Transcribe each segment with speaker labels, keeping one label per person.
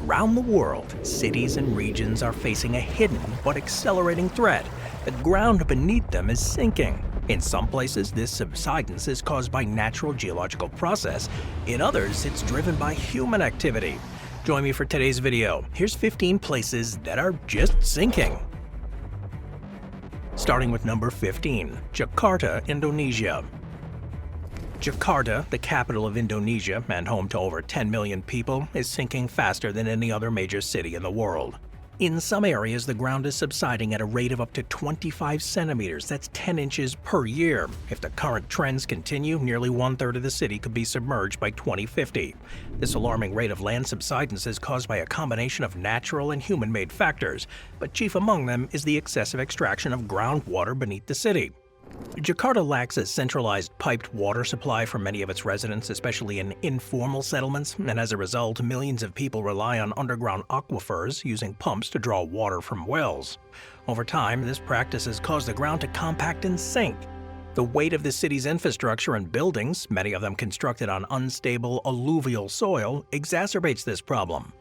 Speaker 1: Around the world, cities and regions are facing a hidden but accelerating threat. The ground beneath them is sinking. In some places, this subsidence is caused by natural geological process. In others, it's driven by human activity. Join me for today's video. Here's 15 places that are just sinking. Starting with number 15, Jakarta, Indonesia. Jakarta, the capital of Indonesia and home to over 10 million people, is sinking faster than any other major city in the world. In some areas, the ground is subsiding at a rate of up to 25 centimeters, that's 10 inches per year. If the current trends continue, nearly one-third of the city could be submerged by 2050. This alarming rate of land subsidence is caused by a combination of natural and human-made factors, but chief among them is the excessive extraction of groundwater beneath the city. Jakarta lacks a centralized piped water supply for many of its residents, especially in informal settlements, and as a result, millions of people rely on underground aquifers using pumps to draw water from wells. Over time, this practice has caused the ground to compact and sink. The weight of the city's infrastructure and buildings, many of them constructed on unstable alluvial soil, exacerbates this problem.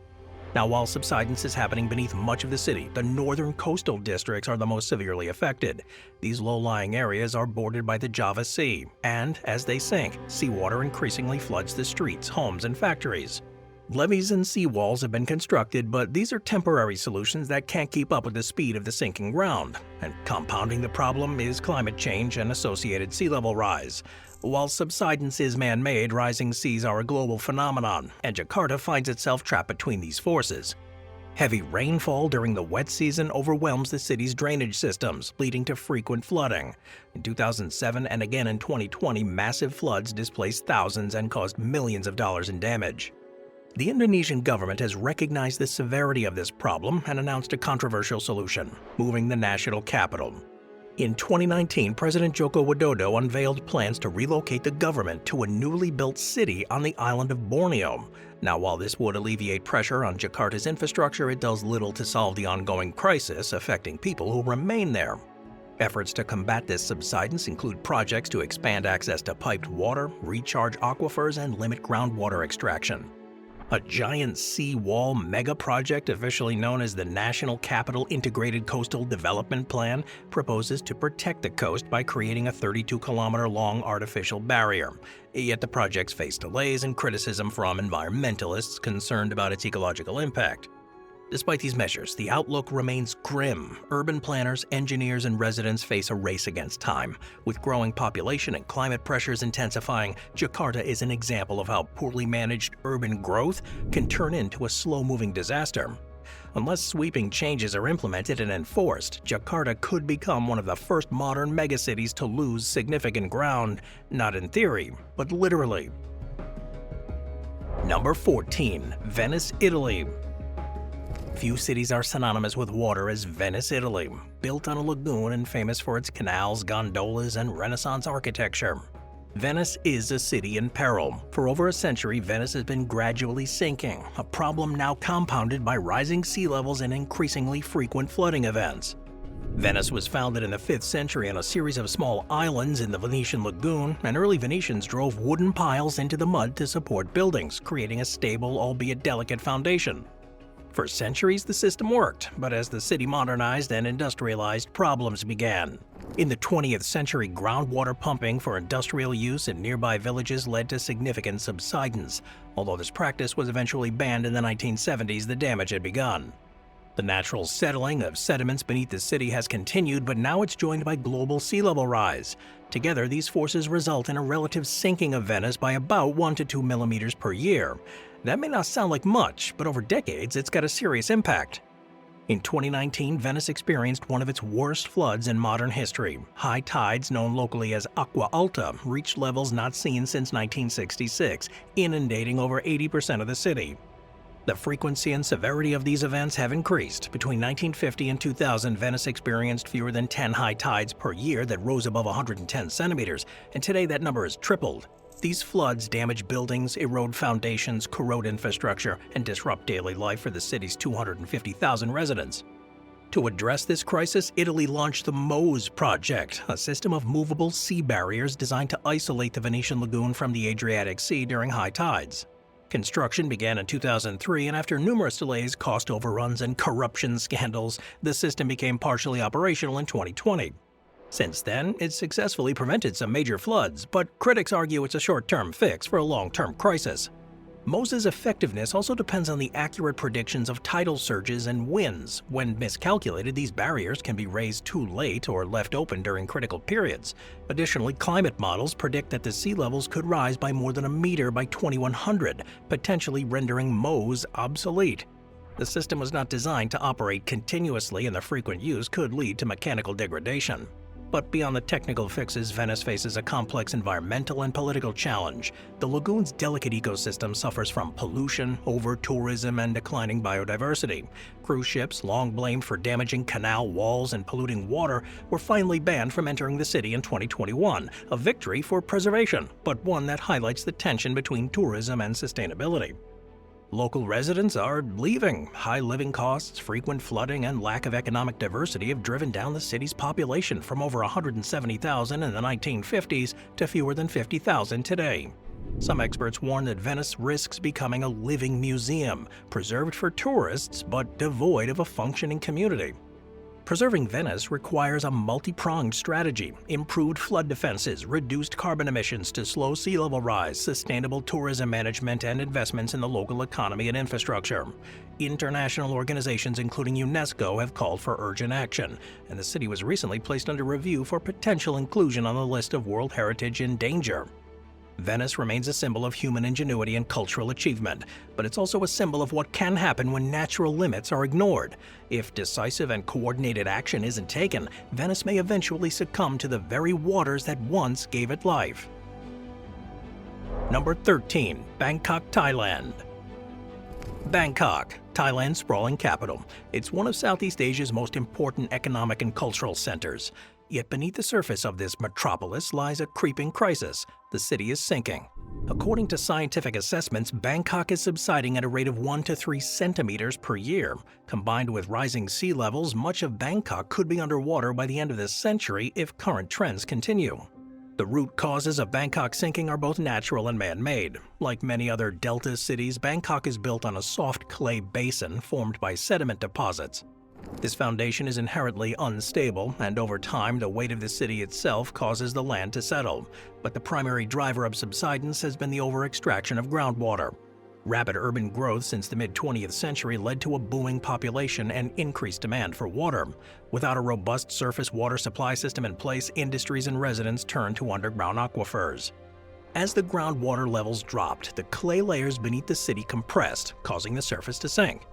Speaker 1: Now, while subsidence is happening beneath much of the city, the northern coastal districts are the most severely affected. These low-lying areas are bordered by the Java Sea, and as they sink, seawater increasingly floods the streets, homes, and factories. Levees and seawalls have been constructed, but these are temporary solutions that can't keep up with the speed of the sinking ground. And compounding the problem is climate change and associated sea level rise. While subsidence is man-made, rising seas are a global phenomenon, and Jakarta finds itself trapped between these forces. Heavy rainfall during the wet season overwhelms the city's drainage systems, leading to frequent flooding. In 2007 and again in 2020, massive floods displaced thousands and caused millions of dollars in damage. The Indonesian government has recognized the severity of this problem and announced a controversial solution: moving the national capital. In 2019, President Joko Widodo unveiled plans to relocate the government to a newly built city on the island of Borneo. Now, while this would alleviate pressure on Jakarta's infrastructure, it does little to solve the ongoing crisis affecting people who remain there. Efforts to combat this subsidence include projects to expand access to piped water, recharge aquifers, and limit groundwater extraction. A giant seawall mega project, officially known as the National Capital Integrated Coastal Development Plan, proposes to protect the coast by creating a 32-kilometer-long artificial barrier. Yet the projects face delays and criticism from environmentalists concerned about its ecological impact. Despite these measures, the outlook remains grim. Urban planners, engineers, and residents face a race against time. With growing population and climate pressures intensifying, Jakarta is an example of how poorly managed urban growth can turn into a slow-moving disaster. Unless sweeping changes are implemented and enforced, Jakarta could become one of the first modern megacities to lose significant ground, not in theory, but literally. Number 14. Venice, Italy. Few cities are synonymous with water as Venice, Italy, built on a lagoon and famous for its canals, gondolas, and Renaissance architecture. Venice is a city in peril. For over a century, Venice has been gradually sinking, a problem now compounded by rising sea levels and increasingly frequent flooding events. Venice was founded in the 5th century on a series of small islands in the Venetian lagoon, and early Venetians drove wooden piles into the mud to support buildings, creating a stable, albeit delicate foundation. For centuries, the system worked, but as the city modernized and industrialized, problems began. In the 20th century, groundwater pumping for industrial use in nearby villages led to significant subsidence. Although this practice was eventually banned in the 1970s, the damage had begun. The natural settling of sediments beneath the city has continued, but now it's joined by global sea level rise. Together, these forces result in a relative sinking of Venice by about 1 to 2 millimeters per year. That may not sound like much, but over decades, it's got a serious impact. In 2019, Venice experienced one of its worst floods in modern history. High tides, known locally as acqua alta, reached levels not seen since 1966, inundating over 80% of the city. The frequency and severity of these events have increased. Between 1950 and 2000, Venice experienced fewer than 10 high tides per year that rose above 110 centimeters, and today that number has tripled. These floods damage buildings, erode foundations, corrode infrastructure, and disrupt daily life for the city's 250,000 residents. To address this crisis, Italy launched the MOSE project, a system of movable sea barriers designed to isolate the Venetian lagoon from the Adriatic Sea during high tides. Construction began in 2003, and after numerous delays, cost overruns, and corruption scandals, the system became partially operational in 2020. Since then, it's successfully prevented some major floods, but critics argue it's a short-term fix for a long-term crisis. MOSE's effectiveness also depends on the accurate predictions of tidal surges and winds. When miscalculated, these barriers can be raised too late or left open during critical periods. Additionally, climate models predict that the sea levels could rise by more than a meter by 2100, potentially rendering MOSE obsolete. The system was not designed to operate continuously, and the frequent use could lead to mechanical degradation. But beyond the technical fixes, Venice faces a complex environmental and political challenge. The lagoon's delicate ecosystem suffers from pollution, over-tourism, and declining biodiversity. Cruise ships, long blamed for damaging canal walls and polluting water, were finally banned from entering the city in 2021, a victory for preservation, but one that highlights the tension between tourism and sustainability. Local residents are leaving. High living costs, frequent flooding, and lack of economic diversity have driven down the city's population from over 170,000 in the 1950s to fewer than 50,000 today. Some experts warn that Venice risks becoming a living museum, preserved for tourists but devoid of a functioning community. Preserving Venice requires a multi-pronged strategy: improved flood defenses, reduced carbon emissions to slow sea level rise, sustainable tourism management, and investments in the local economy and infrastructure. International organizations, including UNESCO, have called for urgent action, and the city was recently placed under review for potential inclusion on the list of World Heritage in danger. Venice remains a symbol of human ingenuity and cultural achievement, but it's also a symbol of what can happen when natural limits are ignored. If decisive and coordinated action isn't taken, Venice may eventually succumb to the very waters that once gave it life. Number 13. Bangkok, Thailand. Bangkok, Thailand's sprawling capital. It's one of Southeast Asia's most important economic and cultural centers. Yet beneath the surface of this metropolis lies a creeping crisis. The city is sinking. According to scientific assessments, Bangkok is subsiding at a rate of 1 to 3 centimeters per year. Combined with rising sea levels, much of Bangkok could be underwater by the end of this century if current trends continue. The root causes of Bangkok sinking are both natural and man-made. Like many other delta cities, Bangkok is built on a soft clay basin formed by sediment deposits. This foundation is inherently unstable, and over time the weight of the city itself causes the land to settle. But the primary driver of subsidence has been the over-extraction of groundwater. Rapid urban growth since the mid-20th century led to a booming population and increased demand for water. Without a robust surface water supply system in place, industries and residents turned to underground aquifers. As the groundwater levels dropped, the clay layers beneath the city compressed, causing the surface to sink.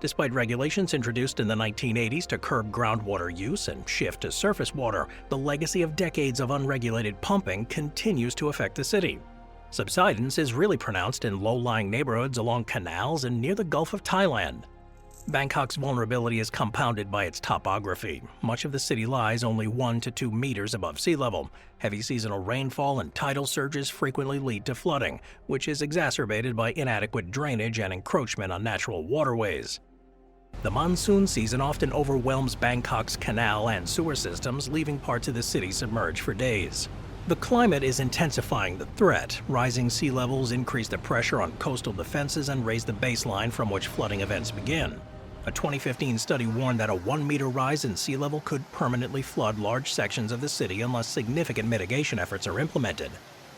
Speaker 1: Despite regulations introduced in the 1980s to curb groundwater use and shift to surface water, the legacy of decades of unregulated pumping continues to affect the city. Subsidence is really pronounced in low-lying neighborhoods along canals and near the Gulf of Thailand. Bangkok's vulnerability is compounded by its topography. Much of the city lies only 1 to 2 meters above sea level. Heavy seasonal rainfall and tidal surges frequently lead to flooding, which is exacerbated by inadequate drainage and encroachment on natural waterways. The monsoon season often overwhelms Bangkok's canal and sewer systems, leaving parts of the city submerged for days. The climate is intensifying the threat. Rising sea levels increase the pressure on coastal defenses and raise the baseline from which flooding events begin. A 2015 study warned that a 1-meter rise in sea level could permanently flood large sections of the city unless significant mitigation efforts are implemented.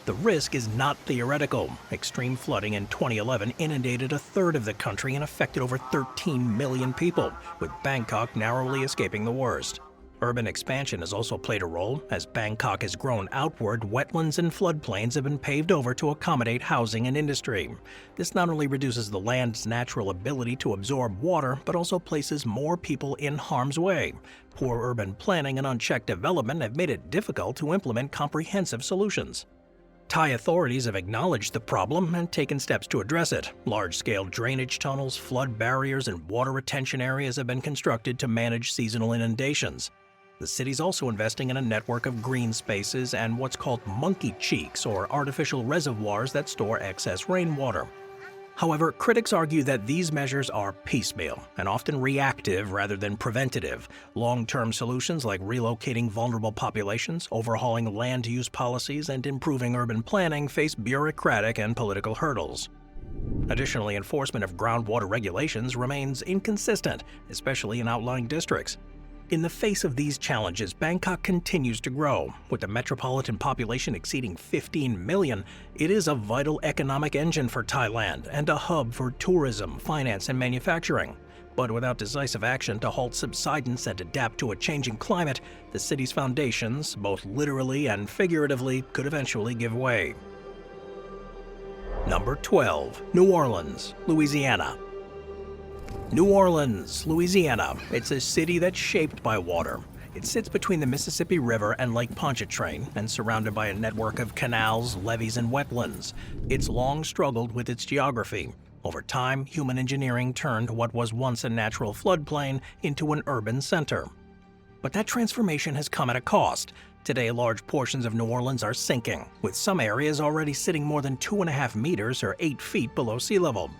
Speaker 1: The risk is not theoretical. Extreme flooding in 2011 inundated a third of the country and affected over 13 million people, with Bangkok narrowly escaping the worst. Urban expansion has also played a role. As Bangkok has grown outward, wetlands and floodplains have been paved over to accommodate housing and industry. This not only reduces the land's natural ability to absorb water, but also places more people in harm's way. Poor urban planning and unchecked development have made it difficult to implement comprehensive solutions. Thai authorities have acknowledged the problem and taken steps to address it. Large-scale drainage tunnels, flood barriers, and water retention areas have been constructed to manage seasonal inundations. The city's also investing in a network of green spaces and what's called monkey cheeks, or artificial reservoirs that store excess rainwater. However, critics argue that these measures are piecemeal and often reactive rather than preventative. Long-term solutions like relocating vulnerable populations, overhauling land use policies, and improving urban planning face bureaucratic and political hurdles. Additionally, enforcement of groundwater regulations remains inconsistent, especially in outlying districts. In the face of these challenges, Bangkok continues to grow. With the metropolitan population exceeding 15 million, it is a vital economic engine for Thailand and a hub for tourism, finance, and manufacturing. But without decisive action to halt subsidence and adapt to a changing climate, the city's foundations, both literally and figuratively, could eventually give way. Number 12. New Orleans, Louisiana. New Orleans, Louisiana. It's a city that's shaped by water. It sits between the Mississippi River and Lake Pontchartrain and surrounded by a network of canals, levees, and wetlands. It's long struggled with its geography. Over time, human engineering turned what was once a natural floodplain into an urban center. But that transformation has come at a cost. Today, large portions of New Orleans are sinking, with some areas already sitting more than 2.5 meters or 8 feet below sea level.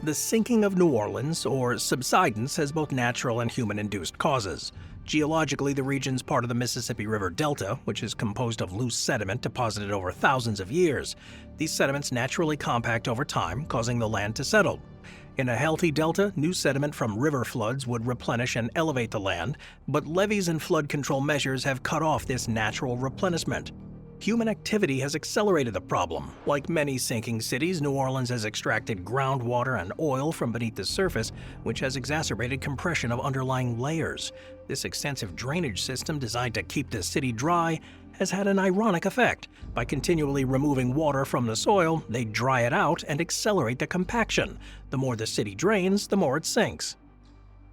Speaker 1: The sinking of New Orleans, or subsidence, has both natural and human-induced causes. Geologically, the region's part of the Mississippi River Delta, which is composed of loose sediment deposited over thousands of years. These sediments naturally compact over time, causing the land to settle. In a healthy delta, new sediment from river floods would replenish and elevate the land, but levees and flood control measures have cut off this natural replenishment. Human activity has accelerated the problem. Like many sinking cities, New Orleans has extracted groundwater and oil from beneath the surface, which has exacerbated compression of underlying layers. This extensive drainage system, designed to keep the city dry, has had an ironic effect. By continually removing water from the soil, they dry it out and accelerate the compaction. The more the city drains, the more it sinks.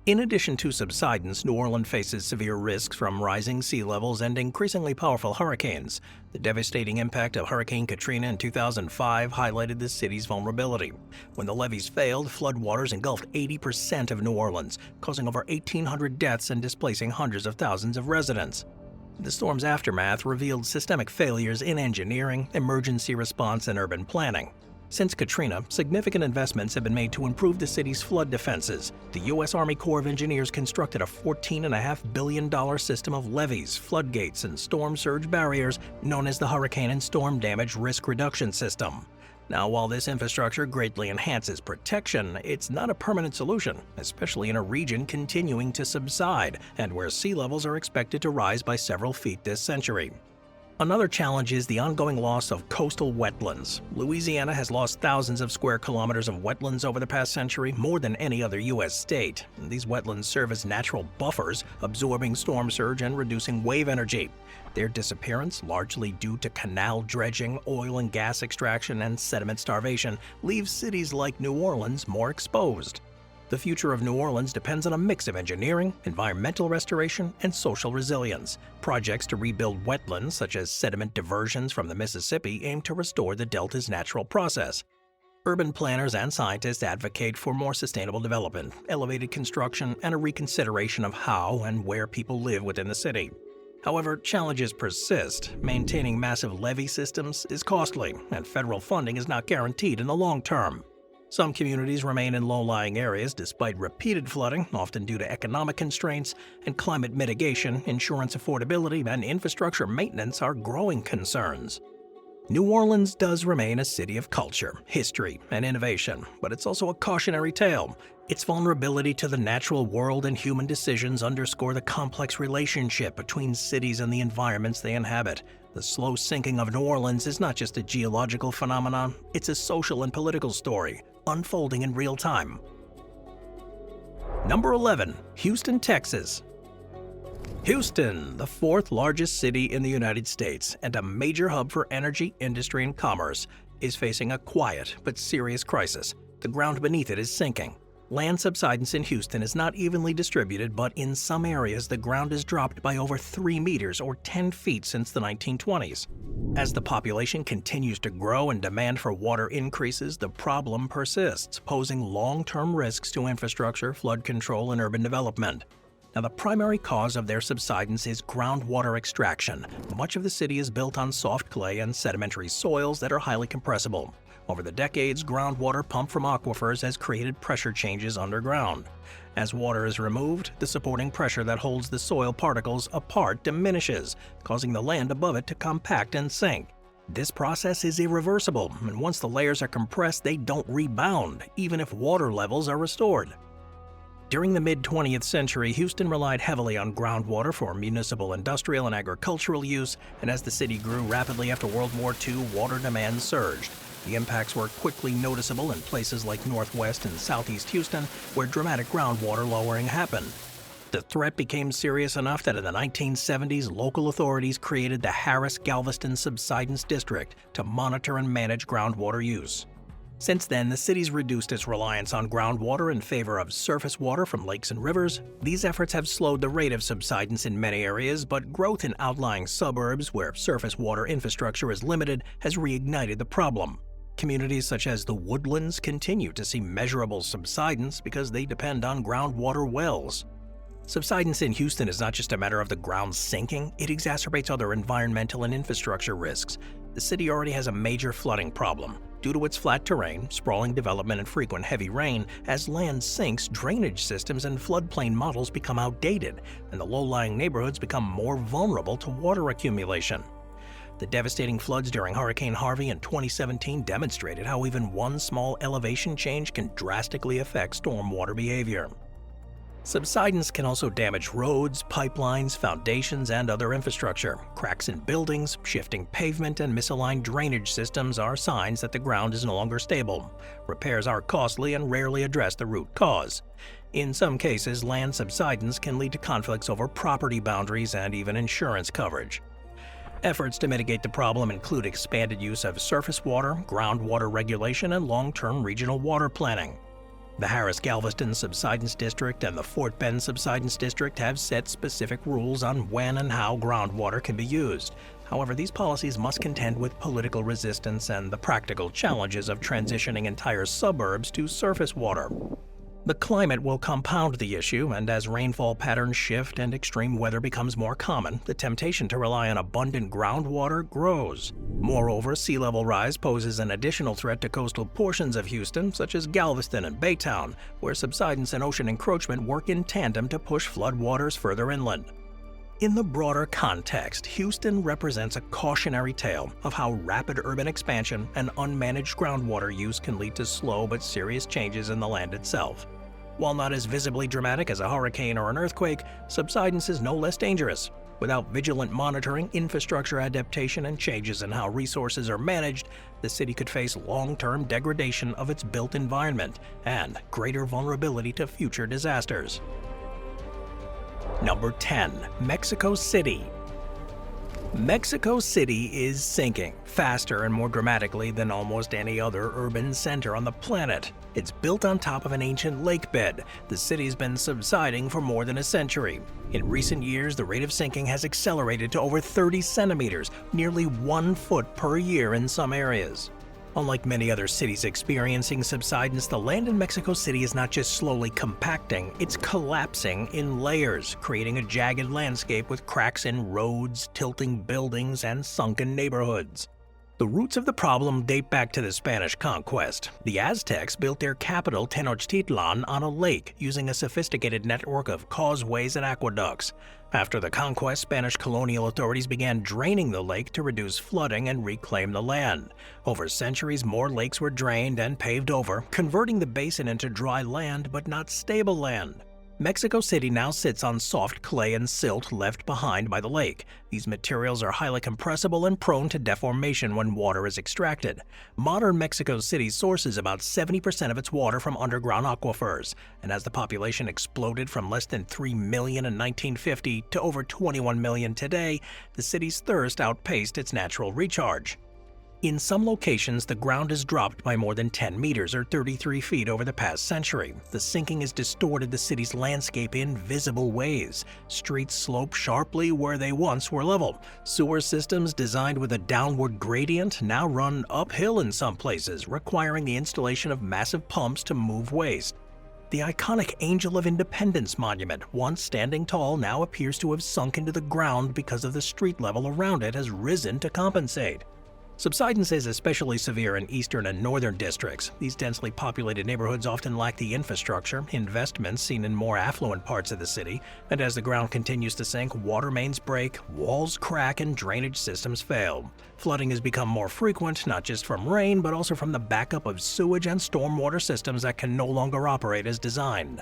Speaker 1: In addition to subsidence, New Orleans faces severe risks from rising sea levels and increasingly powerful hurricanes. The devastating impact of Hurricane Katrina in 2005 highlighted the city's vulnerability. When the levees failed, floodwaters engulfed 80% of New Orleans, causing over 1,800 deaths and displacing hundreds of thousands of residents. The storm's aftermath revealed systemic failures in engineering, emergency response, and urban planning. Since Katrina, significant investments have been made to improve the city's flood defenses. The U.S. Army Corps of Engineers constructed a $14.5 billion system of levees, floodgates, and storm surge barriers known as the Hurricane and Storm Damage Risk Reduction System. Now, while this infrastructure greatly enhances protection, it's not a permanent solution, especially in a region continuing to subside and where sea levels are expected to rise by several feet this century. Another challenge is the ongoing loss of coastal wetlands. Louisiana has lost thousands of square kilometers of wetlands over the past century, more than any other U.S. state. These wetlands serve as natural buffers, absorbing storm surge and reducing wave energy. Their disappearance, largely due to canal dredging, oil and gas extraction, and sediment starvation, leaves cities like New Orleans more exposed. The future of New Orleans depends on a mix of engineering, environmental restoration, and social resilience. Projects to rebuild wetlands, such as sediment diversions from the Mississippi, aim to restore the delta's natural process. Urban planners and scientists advocate for more sustainable development, elevated construction, and a reconsideration of how and where people live within the city. However, challenges persist. Maintaining massive levee systems is costly, and federal funding is not guaranteed in the long term. Some communities remain in low-lying areas despite repeated flooding, often due to economic constraints, and climate mitigation, insurance affordability, and infrastructure maintenance are growing concerns. New Orleans does remain a city of culture, history, and innovation, but it's also a cautionary tale. Its vulnerability to the natural world and human decisions underscore the complex relationship between cities and the environments they inhabit. The slow sinking of New Orleans is not just a geological phenomenon, it's a social and political story, unfolding in real time. Number 11. Houston, Texas. Houston, the fourth largest city in the United States and a major hub for energy, industry, and commerce, is facing a quiet but serious crisis. The ground beneath it is sinking. Land subsidence in Houston is not evenly distributed, but in some areas the ground has dropped by over 3 meters or 10 feet since the 1920s. As the population continues to grow and demand for water increases, the problem persists, posing long-term risks to infrastructure, flood control, and urban development. Now, the primary cause of their subsidence is groundwater extraction. Much of the city is built on soft clay and sedimentary soils that are highly compressible. Over the decades, groundwater pumped from aquifers has created pressure changes underground. As water is removed, the supporting pressure that holds the soil particles apart diminishes, causing the land above it to compact and sink. This process is irreversible, and once the layers are compressed, they don't rebound, even if water levels are restored. During the mid-20th century, Houston relied heavily on groundwater for municipal, industrial, and agricultural use, and as the city grew rapidly after World War II, water demand surged. The impacts were quickly noticeable in places like northwest and southeast Houston, where dramatic groundwater lowering happened. The threat became serious enough that in the 1970s, local authorities created the Harris-Galveston Subsidence District to monitor and manage groundwater use. Since then, the city's reduced its reliance on groundwater in favor of surface water from lakes and rivers. These efforts have slowed the rate of subsidence in many areas, but growth in outlying suburbs where surface water infrastructure is limited has reignited the problem. Communities such as the Woodlands continue to see measurable subsidence because they depend on groundwater wells. Subsidence in Houston is not just a matter of the ground sinking, it exacerbates other environmental and infrastructure risks. The city already has a major flooding problem. Due to its flat terrain, sprawling development, and frequent heavy rain, as land sinks, drainage systems and floodplain models become outdated, and the low-lying neighborhoods become more vulnerable to water accumulation. The devastating floods during Hurricane Harvey in 2017 demonstrated how even one small elevation change can drastically affect stormwater behavior. Subsidence can also damage roads, pipelines, foundations, and other infrastructure. Cracks in buildings, shifting pavement, and misaligned drainage systems are signs that the ground is no longer stable. Repairs are costly and rarely address the root cause. In some cases, land subsidence can lead to conflicts over property boundaries and even insurance coverage. Efforts to mitigate the problem include expanded use of surface water, groundwater regulation, and long-term regional water planning. The Harris-Galveston Subsidence District and the Fort Bend Subsidence District have set specific rules on when and how groundwater can be used. However, these policies must contend with political resistance and the practical challenges of transitioning entire suburbs to surface water. The climate will compound the issue, and as rainfall patterns shift and extreme weather becomes more common, the temptation to rely on abundant groundwater grows. Moreover, sea level rise poses an additional threat to coastal portions of Houston, such as Galveston and Baytown, where subsidence and ocean encroachment work in tandem to push floodwaters further inland. In the broader context, Houston represents a cautionary tale of how rapid urban expansion and unmanaged groundwater use can lead to slow but serious changes in the land itself. While not as visibly dramatic as a hurricane or an earthquake, subsidence is no less dangerous. Without vigilant monitoring, infrastructure adaptation, and changes in how resources are managed, the city could face long-term degradation of its built environment and greater vulnerability to future disasters. Number 10. Mexico City. Mexico City is sinking, faster and more dramatically than almost any other urban center on the planet. It's built on top of an ancient lake bed. The city's been subsiding for more than a century. In recent years, the rate of sinking has accelerated to over 30 centimeters, nearly 1 foot per year in some areas. Unlike many other cities experiencing subsidence, the land in Mexico City is not just slowly compacting, it's collapsing in layers, creating a jagged landscape with cracks in roads, tilting buildings, and sunken neighborhoods. The roots of the problem date back to the Spanish conquest. The Aztecs built their capital Tenochtitlan on a lake using a sophisticated network of causeways and aqueducts. After the conquest, Spanish colonial authorities began draining the lake to reduce flooding and reclaim the land. Over centuries, more lakes were drained and paved over, converting the basin into dry land but not stable land. Mexico City now sits on soft clay and silt left behind by the lake. These materials are highly compressible and prone to deformation when water is extracted. Modern Mexico City sources about 70% of its water from underground aquifers, and as the population exploded from less than 3 million in 1950 to over 21 million today, the city's thirst outpaced its natural recharge. In some locations, the ground has dropped by more than 10 meters or 33 feet over the past century. The sinking has distorted the city's landscape in visible ways. Streets slope sharply where they once were level. Sewer systems designed with a downward gradient now run uphill in some places, requiring the installation of massive pumps to move waste. The iconic Angel of Independence monument, once standing tall, now appears to have sunk into the ground because of the street level around it has risen to compensate. Subsidence is especially severe in eastern and northern districts. These densely populated neighborhoods often lack the infrastructure, investments seen in more affluent parts of the city, and as the ground continues to sink, water mains break, walls crack, and drainage systems fail. Flooding has become more frequent, not just from rain, but also from the backup of sewage and stormwater systems that can no longer operate as designed.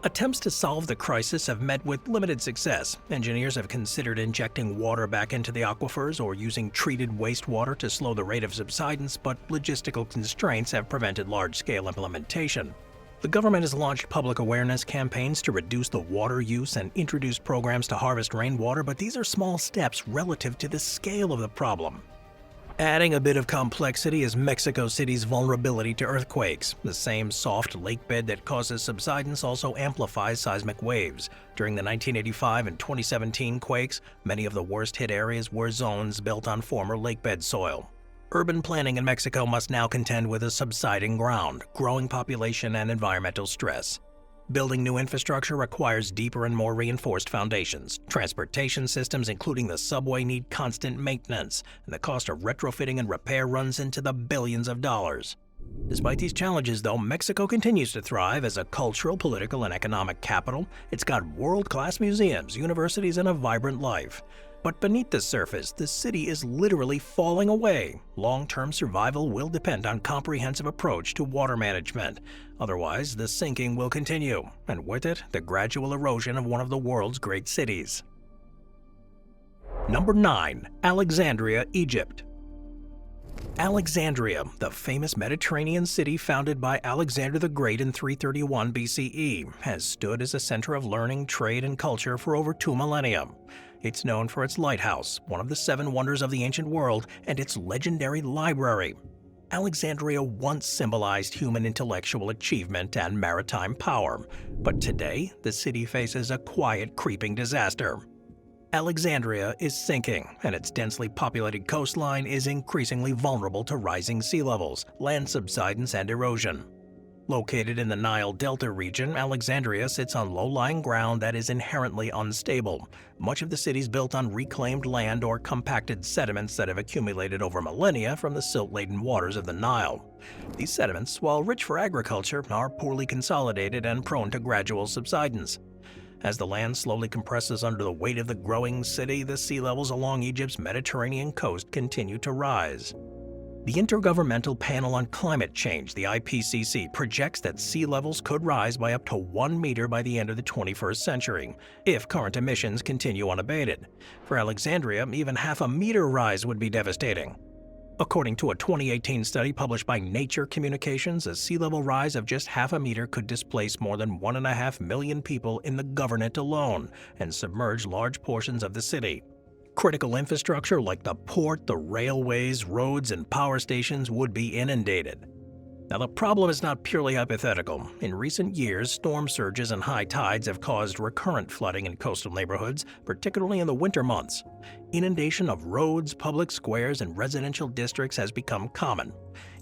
Speaker 1: Attempts to solve the crisis have met with limited success. Engineers have considered injecting water back into the aquifers or using treated wastewater to slow the rate of subsidence, but logistical constraints have prevented large-scale implementation. The government has launched public awareness campaigns to reduce the water use and introduced programs to harvest rainwater, but these are small steps relative to the scale of the problem. Adding a bit of complexity is Mexico City's vulnerability to earthquakes. The same soft lake bed that causes subsidence also amplifies seismic waves. During the 1985 and 2017 quakes, many of the worst-hit areas were zones built on former lakebed soil. Urban planning in Mexico must now contend with a subsiding ground, growing population, and environmental stress. Building new infrastructure requires deeper and more reinforced foundations. Transportation systems, including the subway, need constant maintenance, and the cost of retrofitting and repair runs into the billions of dollars. Despite these challenges, though, Mexico continues to thrive as a cultural, political, and economic capital. It's got world-class museums, universities, and a vibrant life. But beneath the surface, the city is literally falling away. Long-term survival will depend on a comprehensive approach to water management. Otherwise, the sinking will continue, and with it, the gradual erosion of one of the world's great cities. Number 9. Alexandria, Egypt. Alexandria, the famous Mediterranean city founded by Alexander the Great in 331 BCE, has stood as a center of learning, trade, and culture for over 2 millennia. It's known for its lighthouse, one of the 7 wonders of the ancient world, and its legendary library. Alexandria once symbolized human intellectual achievement and maritime power, but today the city faces a quiet, creeping disaster. Alexandria is sinking, and its densely populated coastline is increasingly vulnerable to rising sea levels, land subsidence, and erosion. Located in the Nile Delta region, Alexandria sits on low-lying ground that is inherently unstable. Much of the city is built on reclaimed land or compacted sediments that have accumulated over millennia from the silt-laden waters of the Nile. These sediments, while rich for agriculture, are poorly consolidated and prone to gradual subsidence. As the land slowly compresses under the weight of the growing city, the sea levels along Egypt's Mediterranean coast continue to rise. The Intergovernmental Panel on Climate Change, the IPCC, projects that sea levels could rise by up to 1 meter by the end of the 21st century, if current emissions continue unabated. For Alexandria, even half a meter rise would be devastating. According to a 2018 study published by Nature Communications, a sea level rise of just half a meter could displace more than 1.5 million people in the governorate alone and submerge large portions of the city. Critical infrastructure like the port, the railways, roads, and power stations would be inundated. Now, the problem is not purely hypothetical. In recent years, storm surges and high tides have caused recurrent flooding in coastal neighborhoods, particularly in the winter months. Inundation of roads, public squares, and residential districts has become common.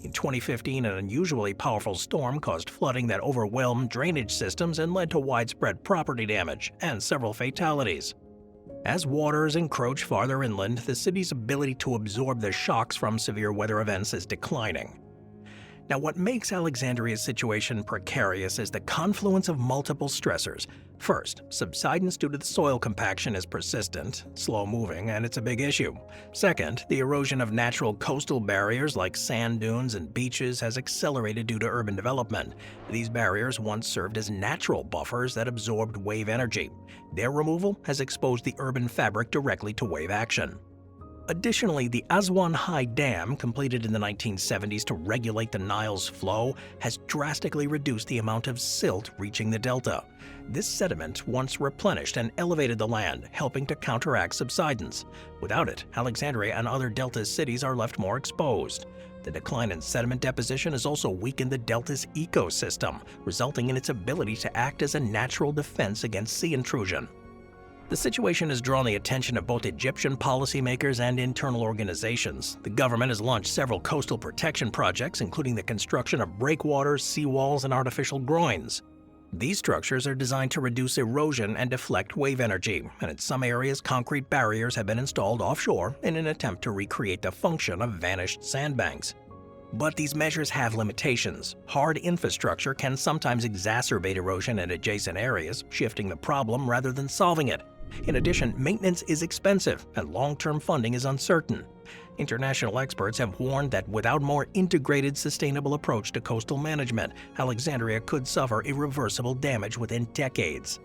Speaker 1: In 2015, an unusually powerful storm caused flooding that overwhelmed drainage systems and led to widespread property damage and several fatalities. As waters encroach farther inland, the city's ability to absorb the shocks from severe weather events is declining. Now, what makes Alexandria's situation precarious is the confluence of multiple stressors. First, subsidence due to the soil compaction is persistent, slow-moving, and it's a big issue. Second, the erosion of natural coastal barriers like sand dunes and beaches has accelerated due to urban development. These barriers once served as natural buffers that absorbed wave energy. Their removal has exposed the urban fabric directly to wave action. Additionally, the Aswan High Dam, completed in the 1970s to regulate the Nile's flow, has drastically reduced the amount of silt reaching the delta. This sediment once replenished and elevated the land, helping to counteract subsidence. Without it, Alexandria and other delta cities are left more exposed. The decline in sediment deposition has also weakened the delta's ecosystem, resulting in its ability to act as a natural defense against sea intrusion. The situation has drawn the attention of both Egyptian policymakers and internal organizations. The government has launched several coastal protection projects, including the construction of breakwaters, seawalls, and artificial groins. These structures are designed to reduce erosion and deflect wave energy, and in some areas concrete barriers have been installed offshore in an attempt to recreate the function of vanished sandbanks. But these measures have limitations. Hard infrastructure can sometimes exacerbate erosion in adjacent areas, shifting the problem rather than solving it. In addition, maintenance is expensive and long-term funding is uncertain. International experts have warned that without a more integrated, sustainable approach to coastal management, Alexandria could suffer irreversible damage within decades.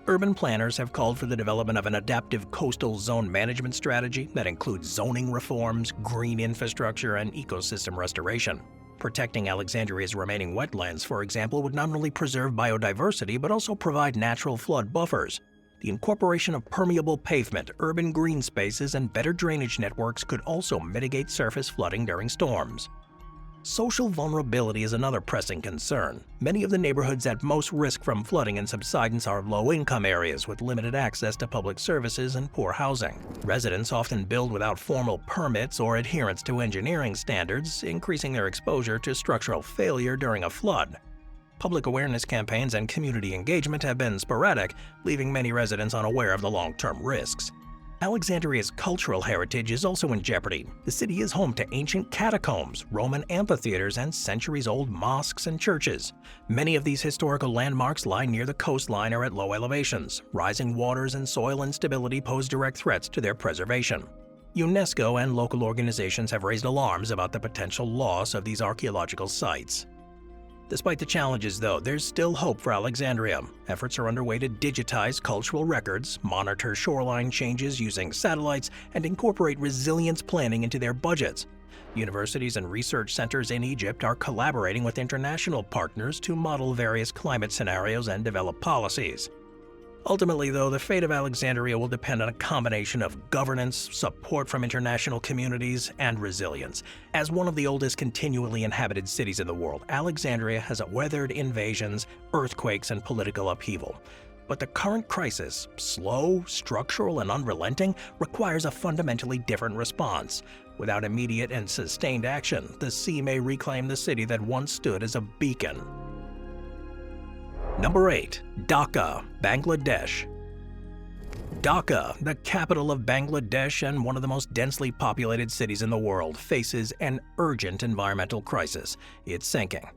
Speaker 1: Urban planners have called for the development of an adaptive coastal zone management strategy that includes zoning reforms, green infrastructure, and ecosystem restoration. Protecting Alexandria's remaining wetlands, for example, would not only preserve biodiversity but also provide natural flood buffers. The incorporation of permeable pavement, urban green spaces, and better drainage networks could also mitigate surface flooding during storms. Social vulnerability is another pressing concern. Many of the neighborhoods at most risk from flooding and subsidence are low-income areas with limited access to public services and poor housing. Residents often build without formal permits or adherence to engineering standards, increasing their exposure to structural failure during a flood. Public awareness campaigns and community engagement have been sporadic, leaving many residents unaware of the long-term risks. Alexandria's cultural heritage is also in jeopardy. The city is home to ancient catacombs, Roman amphitheaters, and centuries-old mosques and churches. Many of these historical landmarks lie near the coastline or at low elevations. Rising waters and soil instability pose direct threats to their preservation. UNESCO and local organizations have raised alarms about the potential loss of these archaeological sites. Despite the challenges, though, there's still hope for Alexandria. Efforts are underway to digitize cultural records, monitor shoreline changes using satellites, and incorporate resilience planning into their budgets. Universities and research centers in Egypt are collaborating with international partners to model various climate scenarios and develop policies. Ultimately, though, the fate of Alexandria will depend on a combination of governance, support from international communities, and resilience. As one of the oldest continually inhabited cities in the world, Alexandria has weathered invasions, earthquakes, and political upheaval. But the current crisis, slow, structural, and unrelenting, requires a fundamentally different response. Without immediate and sustained action, the sea may reclaim the city that once stood as a beacon. Number 8. Dhaka, Bangladesh. Dhaka, the capital of Bangladesh and one of the most densely populated cities in the world, faces an urgent environmental crisis. It's sinking.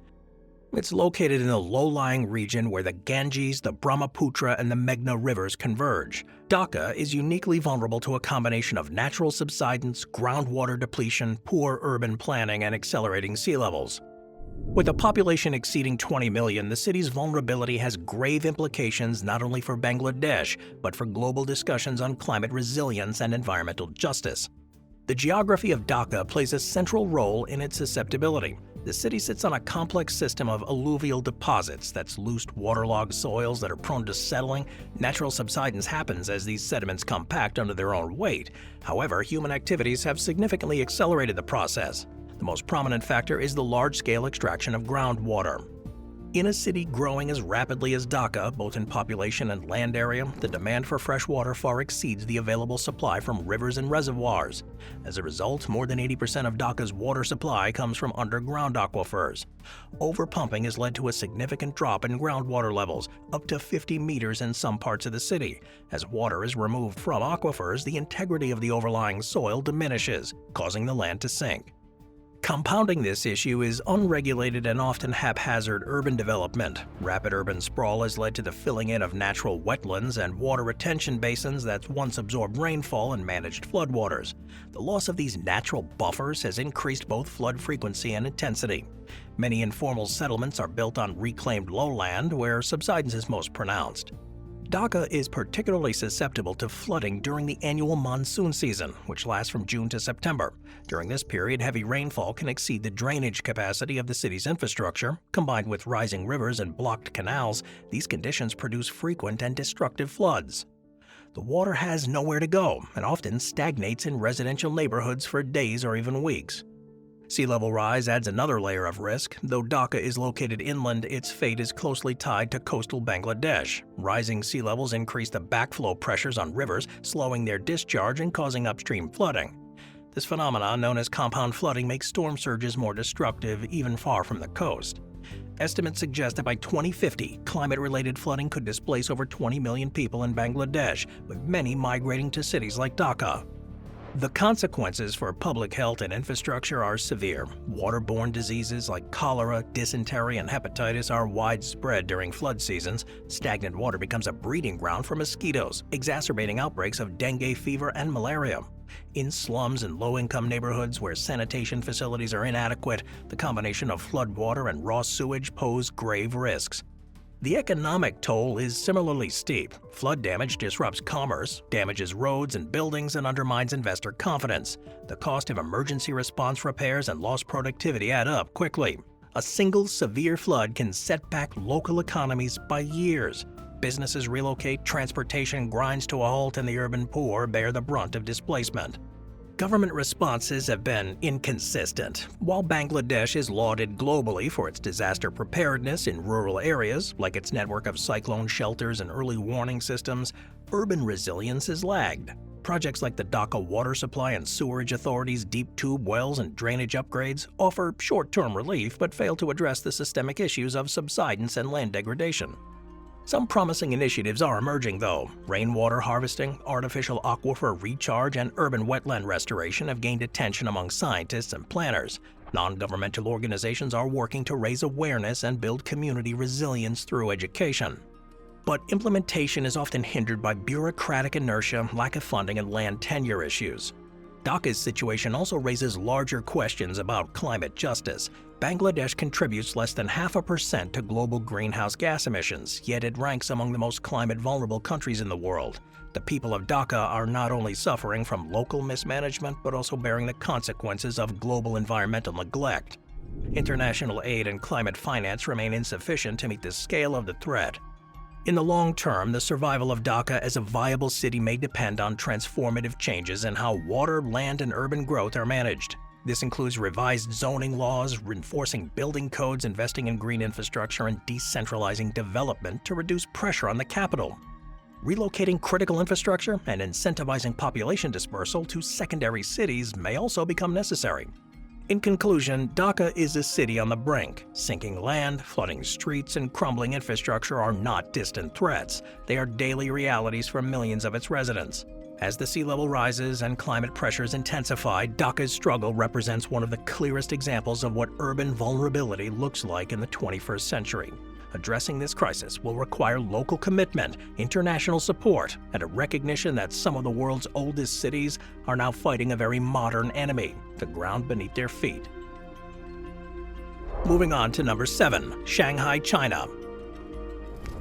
Speaker 1: It's located in a low-lying region where the Ganges, the Brahmaputra, and the Meghna rivers converge. Dhaka is uniquely vulnerable to a combination of natural subsidence, groundwater depletion, poor urban planning, and accelerating sea levels. With a population exceeding 20 million, the city's vulnerability has grave implications not only for Bangladesh, but for global discussions on climate resilience and environmental justice. The geography of Dhaka plays a central role in its susceptibility. The city sits on a complex system of alluvial deposits that's loosed waterlogged soils that are prone to settling. Natural subsidence happens as these sediments compact under their own weight. However, human activities have significantly accelerated the process. The most prominent factor is the large-scale extraction of groundwater. In a city growing as rapidly as Dhaka, both in population and land area, the demand for fresh water far exceeds the available supply from rivers and reservoirs. As a result, more than 80% of Dhaka's water supply comes from underground aquifers. Overpumping has led to a significant drop in groundwater levels, up to 50 meters in some parts of the city. As water is removed from aquifers, the integrity of the overlying soil diminishes, causing the land to sink. Compounding this issue is unregulated and often haphazard urban development. Rapid urban sprawl has led to the filling in of natural wetlands and water retention basins that once absorbed rainfall and managed floodwaters. The loss of these natural buffers has increased both flood frequency and intensity. Many informal settlements are built on reclaimed lowland where subsidence is most pronounced. Dhaka is particularly susceptible to flooding during the annual monsoon season, which lasts from June to September. During this period, heavy rainfall can exceed the drainage capacity of the city's infrastructure. Combined with rising rivers and blocked canals, these conditions produce frequent and destructive floods. The water has nowhere to go and often stagnates in residential neighborhoods for days or even weeks. Sea level rise adds another layer of risk. Though Dhaka is located inland, its fate is closely tied to coastal Bangladesh. Rising sea levels increase the backflow pressures on rivers, slowing their discharge and causing upstream flooding. This phenomenon, known as compound flooding, makes storm surges more destructive even far from the coast. Estimates suggest that by 2050, climate-related flooding could displace over 20 million people in Bangladesh, with many migrating to cities like Dhaka. The consequences for public health and infrastructure are severe. Waterborne diseases like cholera, dysentery, and hepatitis are widespread during flood seasons. Stagnant water becomes a breeding ground for mosquitoes, exacerbating outbreaks of dengue fever and malaria. In slums and low-income neighborhoods where sanitation facilities are inadequate, the combination of floodwater and raw sewage pose grave risks. The economic toll is similarly steep. Flood damage disrupts commerce, damages roads and buildings, and undermines investor confidence. The cost of emergency response repairs and lost productivity add up quickly. A single severe flood can set back local economies by years. Businesses relocate, transportation grinds to a halt, and the urban poor bear the brunt of displacement. Government responses have been inconsistent. While Bangladesh is lauded globally for its disaster preparedness in rural areas, like its network of cyclone shelters and early warning systems, urban resilience has lagged. Projects like the Dhaka Water Supply and Sewerage Authority's deep tube wells and drainage upgrades offer short-term relief but fail to address the systemic issues of subsidence and land degradation. Some promising initiatives are emerging, though. Rainwater harvesting, artificial aquifer recharge, and urban wetland restoration have gained attention among scientists and planners. Non-governmental organizations are working to raise awareness and build community resilience through education. But implementation is often hindered by bureaucratic inertia, lack of funding, and land tenure issues. Dhaka's situation also raises larger questions about climate justice. Bangladesh contributes less than 0.5% to global greenhouse gas emissions, yet it ranks among the most climate-vulnerable countries in the world. The people of Dhaka are not only suffering from local mismanagement, but also bearing the consequences of global environmental neglect. International aid and climate finance remain insufficient to meet the scale of the threat. In the long term, the survival of Dhaka as a viable city may depend on transformative changes in how water, land, and urban growth are managed. This includes revised zoning laws, reinforcing building codes, investing in green infrastructure, and decentralizing development to reduce pressure on the capital. Relocating critical infrastructure and incentivizing population dispersal to secondary cities may also become necessary. In conclusion, Dhaka is a city on the brink. Sinking land, flooding streets, and crumbling infrastructure are not distant threats. They are daily realities for millions of its residents. As the sea level rises and climate pressures intensify, Dhaka's struggle represents one of the clearest examples of what urban vulnerability looks like in the 21st century. Addressing this crisis will require local commitment, international support, and a recognition that some of the world's oldest cities are now fighting a very modern enemy, the ground beneath their feet. Moving on to number 7, Shanghai, China.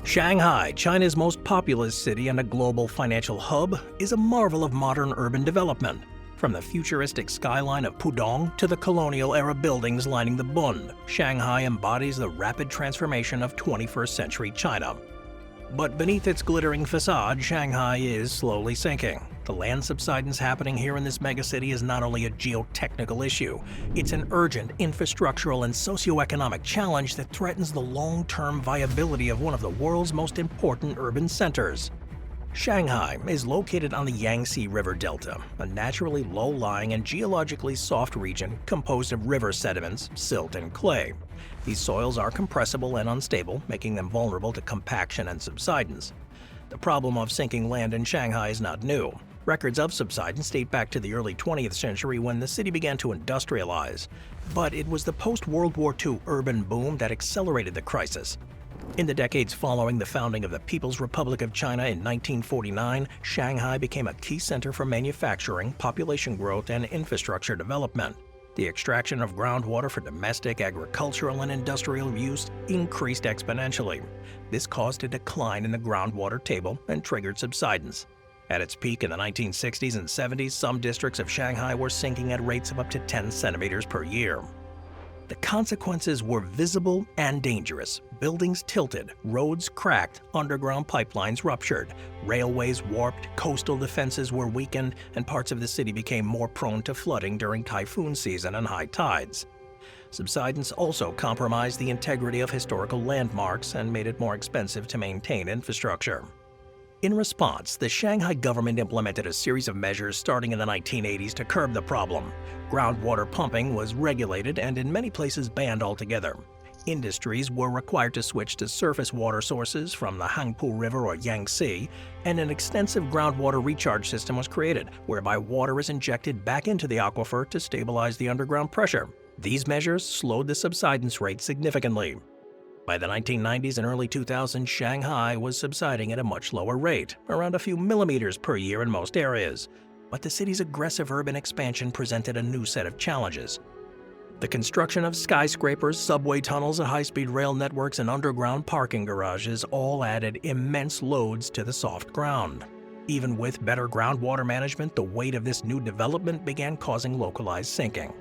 Speaker 1: Shanghai, China's most populous city and a global financial hub, is a marvel of modern urban development. From the futuristic skyline of Pudong to the colonial-era buildings lining the Bund, Shanghai embodies the rapid transformation of 21st century China. But beneath its glittering facade, Shanghai is slowly sinking. The land subsidence happening here in this megacity is not only a geotechnical issue, it's an urgent infrastructural and socioeconomic challenge that threatens the long-term viability of one of the world's most important urban centers. Shanghai is located on the Yangtze River Delta, a naturally low-lying and geologically soft region composed of river sediments, silt, and clay. These soils are compressible and unstable, making them vulnerable to compaction and subsidence. The problem of sinking land in Shanghai is not new. Records of subsidence date back to the early 20th century when the city began to industrialize. But it was the post-World War II urban boom that accelerated the crisis. In the decades following the founding of the People's Republic of China in 1949, Shanghai became a key center for manufacturing, population growth, and infrastructure development. The extraction of groundwater for domestic, agricultural, and industrial use increased exponentially. This caused a decline in the groundwater table and triggered subsidence. At its peak in the 1960s and 70s, some districts of Shanghai were sinking at rates of up to 10 centimeters per year. The consequences were visible and dangerous. Buildings tilted, roads cracked, underground pipelines ruptured, railways warped, coastal defenses were weakened, and parts of the city became more prone to flooding during typhoon season and high tides. Subsidence also compromised the integrity of historical landmarks and made it more expensive to maintain infrastructure. In response, the Shanghai government implemented a series of measures starting in the 1980s to curb the problem. Groundwater pumping was regulated and in many places banned altogether. Industries were required to switch to surface water sources from the Hangpu River or Yangtze, and an extensive groundwater recharge system was created, whereby water is injected back into the aquifer to stabilize the underground pressure. These measures slowed the subsidence rate significantly. By the 1990s and early 2000s, Shanghai was subsiding at a much lower rate, around a few millimeters per year in most areas. But the city's aggressive urban expansion presented a new set of challenges. The construction of skyscrapers, subway tunnels, and high-speed rail networks and underground parking garages all added immense loads to the soft ground. Even with better groundwater management, the weight of this new development began causing localized sinking.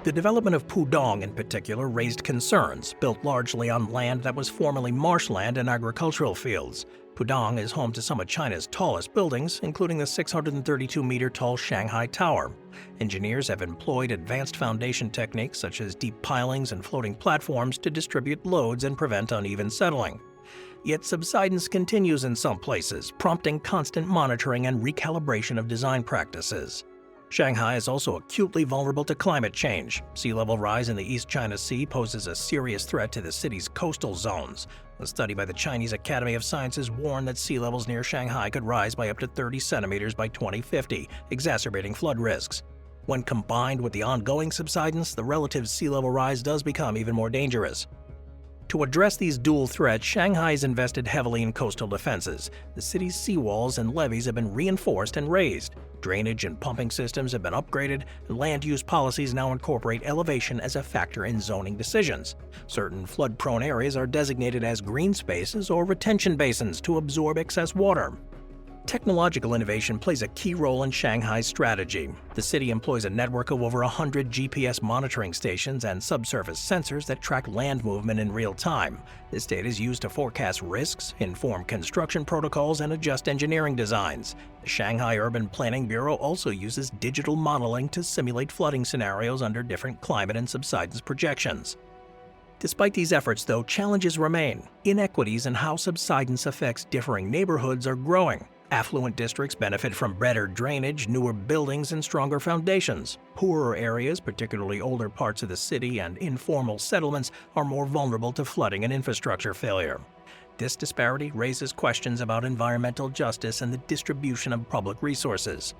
Speaker 1: The development of Pudong in particular raised concerns, built largely on land that was formerly marshland and agricultural fields. Pudong is home to some of China's tallest buildings, including the 632-meter-tall Shanghai Tower. Engineers have employed advanced foundation techniques such as deep pilings and floating platforms to distribute loads and prevent uneven settling. Yet subsidence continues in some places, prompting constant monitoring and recalibration of design practices. Shanghai is also acutely vulnerable to climate change. Sea level rise in the East China Sea poses a serious threat to the city's coastal zones. A study by the Chinese Academy of Sciences warned that sea levels near Shanghai could rise by up to 30 centimeters by 2050, exacerbating flood risks. When combined with the ongoing subsidence, the relative sea level rise does become even more dangerous. To address these dual threats, Shanghai has invested heavily in coastal defenses. The city's seawalls and levees have been reinforced and raised. Drainage and pumping systems have been upgraded, and land use policies now incorporate elevation as a factor in zoning decisions. Certain flood-prone areas are designated as green spaces or retention basins to absorb excess water. Technological innovation plays a key role in Shanghai's strategy. The city employs a network of over 100 GPS monitoring stations and subsurface sensors that track land movement in real time. This data is used to forecast risks, inform construction protocols, and adjust engineering designs. The Shanghai Urban Planning Bureau also uses digital modeling to simulate flooding scenarios under different climate and subsidence projections. Despite these efforts, though, challenges remain. Inequities in how subsidence affects differing neighborhoods are growing. Affluent districts benefit from better drainage, newer buildings, and stronger foundations. Poorer areas, particularly older parts of the city and informal settlements, are more vulnerable to flooding and infrastructure failure. This disparity raises questions about environmental justice and the distribution of public resources.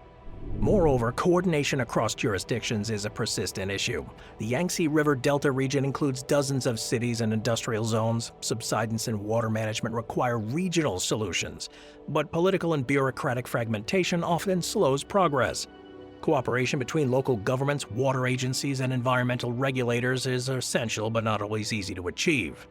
Speaker 1: Moreover, coordination across jurisdictions is a persistent issue. The Yangtze River Delta region includes dozens of cities and industrial zones. Subsidence and water management require regional solutions, but political and bureaucratic fragmentation often slows progress. Cooperation between local governments, water agencies, and environmental regulators is essential but not always easy to achieve.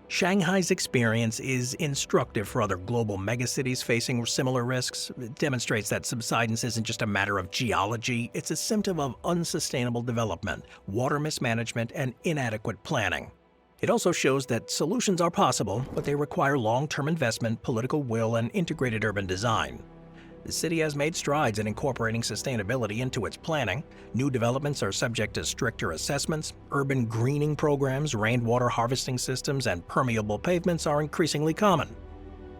Speaker 1: Shanghai's experience is instructive for other global megacities facing similar risks. It demonstrates that subsidence isn't just a matter of geology, it's a symptom of unsustainable development, water mismanagement, and inadequate planning. It also shows that solutions are possible, but they require long-term investment, political will, and integrated urban design. The city has made strides in incorporating sustainability into its planning. New developments are subject to stricter assessments. Urban greening programs, rainwater harvesting systems, and permeable pavements are increasingly common.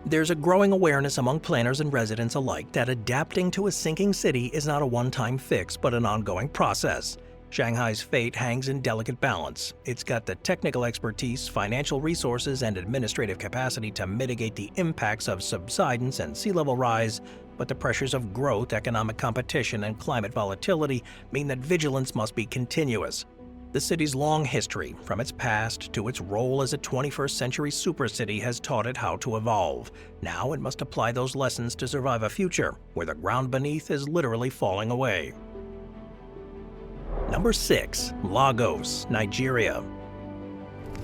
Speaker 1: There's a growing awareness among planners and residents alike that adapting to a sinking city is not a one-time fix, but an ongoing process. Shanghai's fate hangs in delicate balance. It's got the technical expertise, financial resources, and administrative capacity to mitigate the impacts of subsidence and sea level rise, but the pressures of growth, economic competition, and climate volatility mean that vigilance must be continuous. The city's long history, from its past to its role as a 21st century supercity, has taught it how to evolve. Now it must apply those lessons to survive a future where the ground beneath is literally falling away. Number 6. Lagos, Nigeria.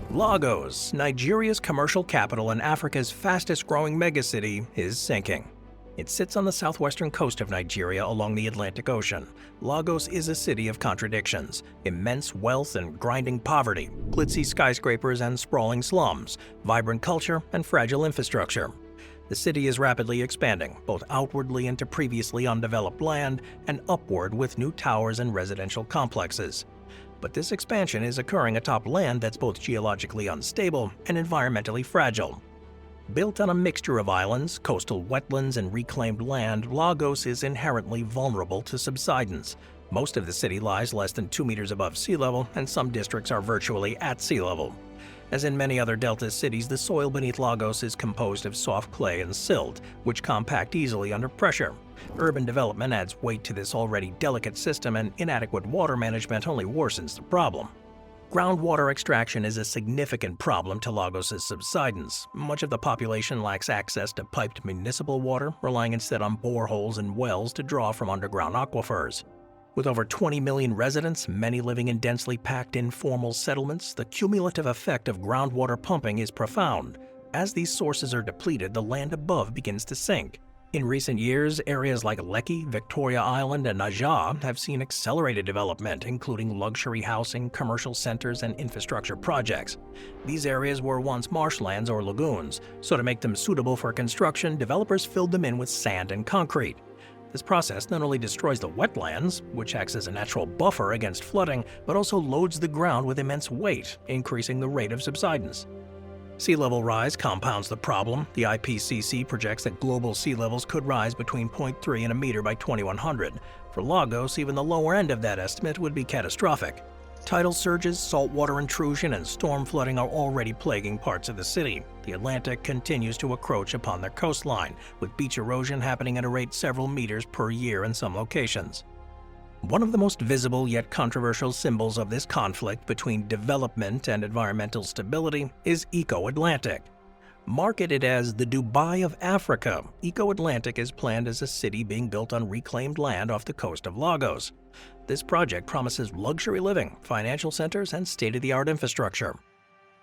Speaker 1: Lagos, Nigeria's commercial capital and Africa's fastest-growing megacity, is sinking. It sits on the southwestern coast of Nigeria along the Atlantic Ocean. Lagos is a city of contradictions: immense wealth and grinding poverty, glitzy skyscrapers and sprawling slums, vibrant culture and fragile infrastructure. The city is rapidly expanding, both outwardly into previously undeveloped land and upward with new towers and residential complexes. But this expansion is occurring atop land that's both geologically unstable and environmentally fragile. Built on a mixture of islands, coastal wetlands, and reclaimed land, Lagos is inherently vulnerable to subsidence. Most of the city lies less than 2 meters above sea level, and some districts are virtually at sea level. As in many other delta cities, the soil beneath Lagos is composed of soft clay and silt, which compact easily under pressure. Urban development adds weight to this already delicate system, and inadequate water management only worsens the problem. Groundwater extraction is a significant problem to Lagos' subsidence. Much of the population lacks access to piped municipal water, relying instead on boreholes and wells to draw from underground aquifers. With over 20 million residents, many living in densely packed informal settlements, the cumulative effect of groundwater pumping is profound. As these sources are depleted, the land above begins to sink. In recent years, areas like Lekki, Victoria Island, and Naja have seen accelerated development, including luxury housing, commercial centers, and infrastructure projects. These areas were once marshlands or lagoons, so to make them suitable for construction, developers filled them in with sand and concrete. This process not only destroys the wetlands, which acts as a natural buffer against flooding, but also loads the ground with immense weight, increasing the rate of subsidence. Sea level rise compounds the problem. The IPCC projects that global sea levels could rise between 0.3 and a meter by 2100. For Lagos, even the lower end of that estimate would be catastrophic. Tidal surges, saltwater intrusion, and storm flooding are already plaguing parts of the city. The Atlantic continues to encroach upon their coastline, with beach erosion happening at a rate several meters per year in some locations. One of the most visible yet controversial symbols of this conflict between development and environmental stability is Eco-Atlantic. Marketed as the Dubai of Africa, Eco-Atlantic is planned as a city being built on reclaimed land off the coast of Lagos. This project promises luxury living, financial centers, and state-of-the-art infrastructure.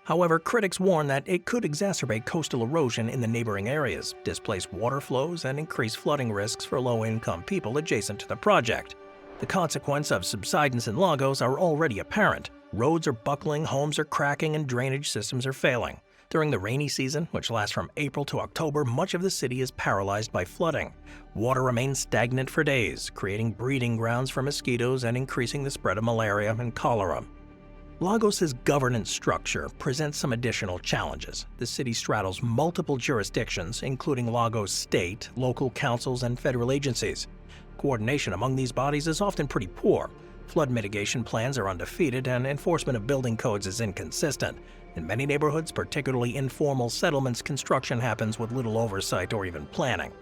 Speaker 1: However, critics warn that it could exacerbate coastal erosion in the neighboring areas, displace water flows, and increase flooding risks for low-income people adjacent to the project. The consequences of subsidence in Lagos are already apparent. Roads are buckling, homes are cracking, and drainage systems are failing. During the rainy season, which lasts from April to October, much of the city is paralyzed by flooding. Water remains stagnant for days, creating breeding grounds for mosquitoes and increasing the spread of malaria and cholera. Lagos' governance structure presents some additional challenges. The city straddles multiple jurisdictions, including Lagos State, local councils, and federal agencies. Coordination among these bodies is often pretty poor. Flood mitigation plans are undefeated, and enforcement of building codes is inconsistent. In many neighborhoods, particularly informal settlements, construction happens with little oversight or even planning.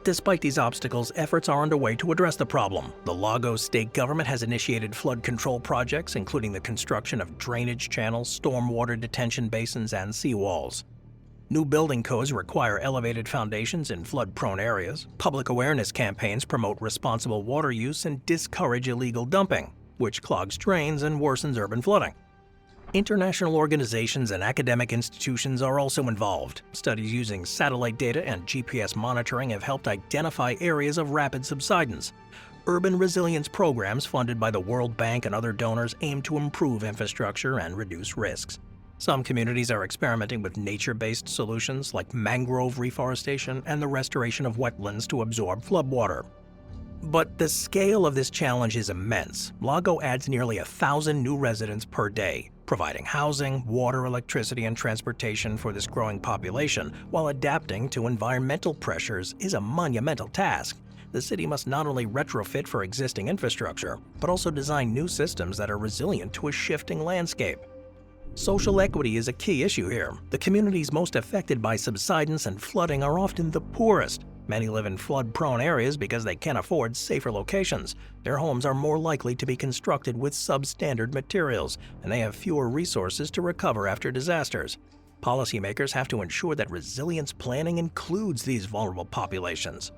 Speaker 1: Despite these obstacles, efforts are underway to address the problem. The Lagos state government has initiated flood control projects, including the construction of drainage channels, stormwater detention basins, and seawalls. New building codes require elevated foundations in flood-prone areas. Public awareness campaigns promote responsible water use and discourage illegal dumping, which clogs drains and worsens urban flooding. International organizations and academic institutions are also involved. Studies using satellite data and GPS monitoring have helped identify areas of rapid subsidence. Urban resilience programs funded by the World Bank and other donors aim to improve infrastructure and reduce risks. Some communities are experimenting with nature-based solutions like mangrove reforestation and the restoration of wetlands to absorb floodwater. But the scale of this challenge is immense. Lagos adds nearly 1,000 new residents per day, providing housing, water, electricity, and transportation for this growing population, while adapting to environmental pressures is a monumental task. The city must not only retrofit for existing infrastructure, but also design new systems that are resilient to a shifting landscape. Social equity is a key issue here. The communities most affected by subsidence and flooding are often the poorest. Many live in flood-prone areas because they can't afford safer locations. Their homes are more likely to be constructed with substandard materials, and they have fewer resources to recover after disasters. Policymakers have to ensure that resilience planning includes these vulnerable populations.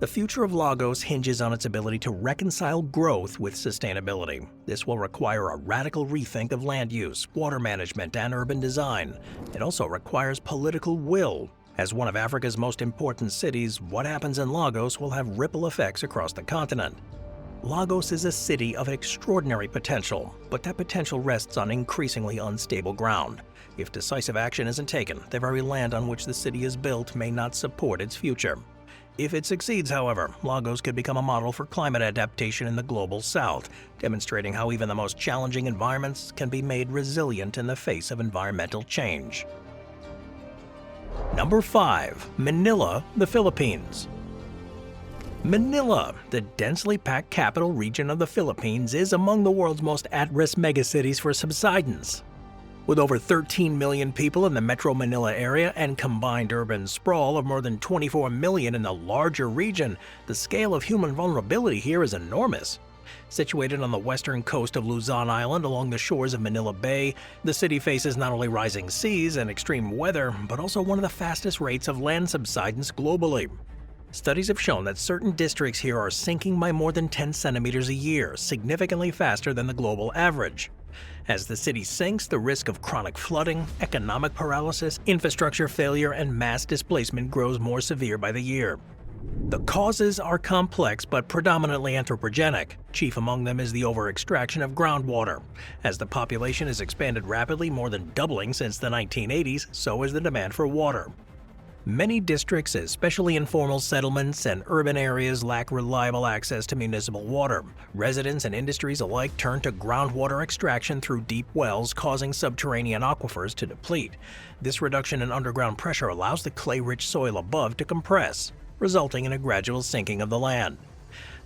Speaker 1: The future of Lagos hinges on its ability to reconcile growth with sustainability. This will require a radical rethink of land use, water management, and urban design. It also requires political will. As one of Africa's most important cities, what happens in Lagos will have ripple effects across the continent. Lagos is a city of extraordinary potential, but that potential rests on increasingly unstable ground. If decisive action isn't taken, the very land on which the city is built may not support its future. If it succeeds, however, Lagos could become a model for climate adaptation in the global south, demonstrating how even the most challenging environments can be made resilient in the face of environmental change. Number 5. Manila, the Philippines. Manila, the densely packed capital region of the Philippines, is among the world's most at-risk megacities for subsidence. With over 13 million people in the Metro Manila area and combined urban sprawl of more than 24 million in the larger region, the scale of human vulnerability here is enormous. Situated on the western coast of Luzon Island along the shores of Manila Bay, the city faces not only rising seas and extreme weather, but also one of the fastest rates of land subsidence globally. Studies have shown that certain districts here are sinking by more than 10 centimeters a year, significantly faster than the global average. As the city sinks, the risk of chronic flooding, economic paralysis, infrastructure failure, and mass displacement grows more severe by the year. The causes are complex but predominantly anthropogenic. Chief among them is the over-extraction of groundwater. As the population has expanded rapidly, more than doubling since the 1980s, so is the demand for water. Many districts, especially informal settlements and urban areas, lack reliable access to municipal water. Residents and industries alike turn to groundwater extraction through deep wells, causing subterranean aquifers to deplete. This reduction in underground pressure allows the clay-rich soil above to compress, resulting in a gradual sinking of the land.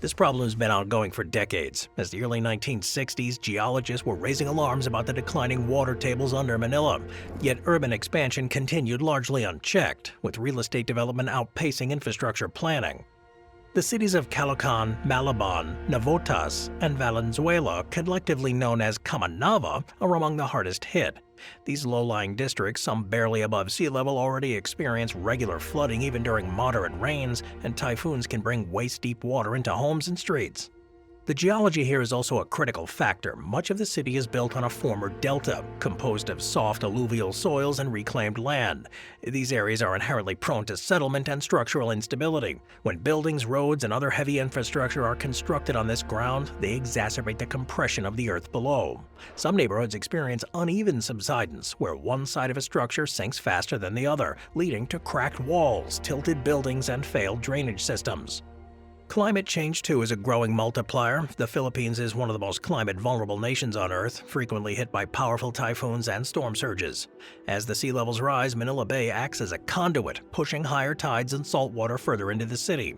Speaker 1: This problem has been ongoing for decades. As the early 1960s, geologists were raising alarms about the declining water tables under Manila. Yet urban expansion continued largely unchecked, with real estate development outpacing infrastructure planning. The cities of Caloocan, Malabon, Navotas, and Valenzuela, collectively known as Kamanava, are among the hardest hit. These low-lying districts, some barely above sea level, already experience regular flooding even during moderate rains, and typhoons can bring waist-deep water into homes and streets. The geology here is also a critical factor. Much of the city is built on a former delta, composed of soft alluvial soils and reclaimed land. These areas are inherently prone to settlement and structural instability. When buildings, roads, and other heavy infrastructure are constructed on this ground, they exacerbate the compression of the earth below. Some neighborhoods experience uneven subsidence, where one side of a structure sinks faster than the other, leading to cracked walls, tilted buildings, and failed drainage systems. Climate change, too, is a growing multiplier. The Philippines is one of the most climate-vulnerable nations on Earth, frequently hit by powerful typhoons and storm surges. As the sea levels rise, Manila Bay acts as a conduit, pushing higher tides and salt water further into the city.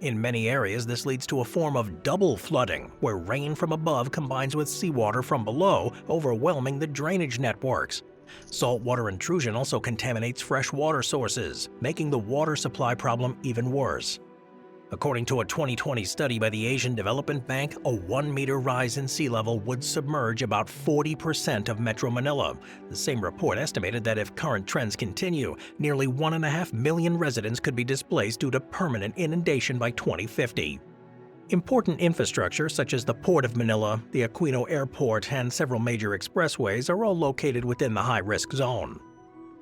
Speaker 1: In many areas, this leads to a form of double flooding, where rain from above combines with seawater from below, overwhelming the drainage networks. Saltwater intrusion also contaminates fresh water sources, making the water supply problem even worse. According to a 2020 study by the Asian Development Bank, a 1-meter rise in sea level would submerge about 40% of Metro Manila. The same report estimated that if current trends continue, nearly 1.5 million residents could be displaced due to permanent inundation by 2050. Important infrastructure such as the Port of Manila, the Aquino Airport, and several major expressways are all located within the high-risk zone.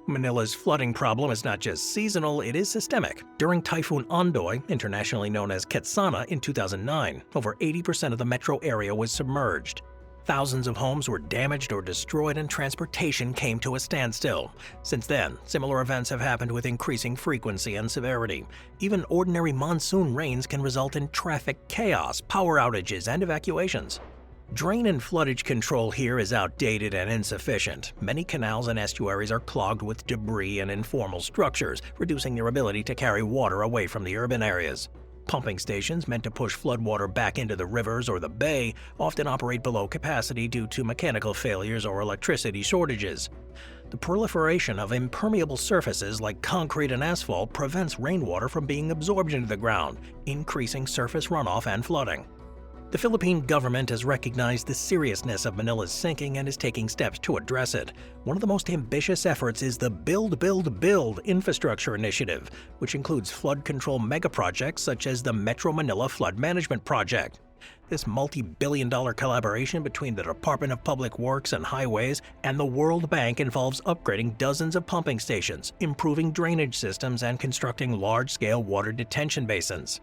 Speaker 1: Manila's flooding problem is not just seasonal, it is systemic. During Typhoon Ondoy, internationally known as Ketsana, in 2009, over 80% of the metro area was submerged. Thousands of homes were damaged or destroyed and transportation came to a standstill. Since then, similar events have happened with increasing frequency and severity. Even ordinary monsoon rains can result in traffic chaos, power outages, and evacuations. Drain and floodage control here is outdated and insufficient. Many canals and estuaries are clogged with debris and informal structures, reducing their ability to carry water away from the urban areas. Pumping stations meant to push floodwater back into the rivers or the bay often operate below capacity due to mechanical failures or electricity shortages. The proliferation of impermeable surfaces like concrete and asphalt prevents rainwater from being absorbed into the ground, increasing surface runoff and flooding. The Philippine government has recognized the seriousness of Manila's sinking and is taking steps to address it. One of the most ambitious efforts is the Build, Build, Build infrastructure initiative, which includes flood control megaprojects such as the Metro Manila Flood Management Project. This multi-billion-dollar collaboration between the Department of Public Works and Highways and the World Bank involves upgrading dozens of pumping stations, improving drainage systems, and constructing large-scale water detention basins.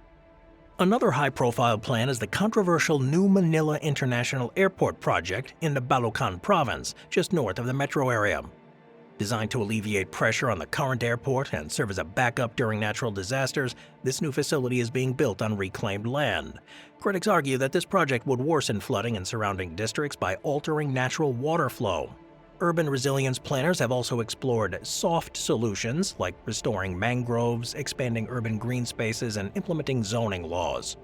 Speaker 1: Another high-profile plan is the controversial New Manila International Airport project in the Caloocan province, just north of the metro area. Designed to alleviate pressure on the current airport and serve as a backup during natural disasters, this new facility is being built on reclaimed land. Critics argue that this project would worsen flooding in surrounding districts by altering natural water flow. Urban resilience planners have also explored soft solutions like restoring mangroves, expanding urban green spaces, and implementing zoning laws.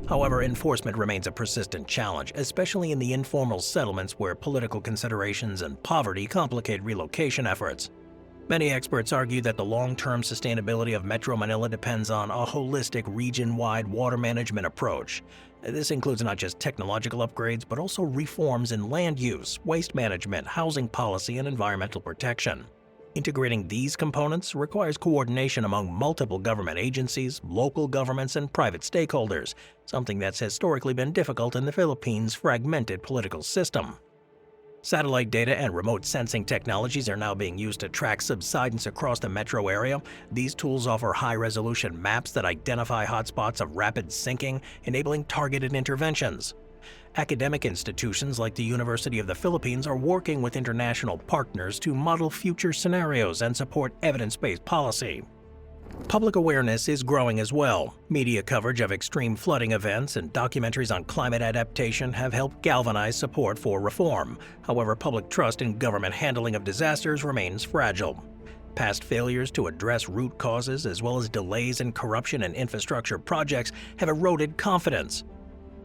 Speaker 1: However, enforcement remains a persistent challenge, especially in the informal settlements where political considerations and poverty complicate relocation efforts. Many experts argue that the long-term sustainability of Metro Manila depends on a holistic region-wide water management approach. This includes not just technological upgrades, but also reforms in land use, waste management, housing policy, and environmental protection. Integrating these components requires coordination among multiple government agencies, local governments, and private stakeholders, something that's historically been difficult in the Philippines' fragmented political system. Satellite data and remote sensing technologies are now being used to track subsidence across the metro area. These tools offer high-resolution maps that identify hotspots of rapid sinking, enabling targeted interventions. Academic institutions like the University of the Philippines are working with international partners to model future scenarios and support evidence-based policy. Public awareness is growing as well. Media coverage of extreme flooding events and documentaries on climate adaptation have helped galvanize support for reform. However, public trust in government handling of disasters remains fragile. Past failures to address root causes, as well as delays in corruption and infrastructure projects, have eroded confidence.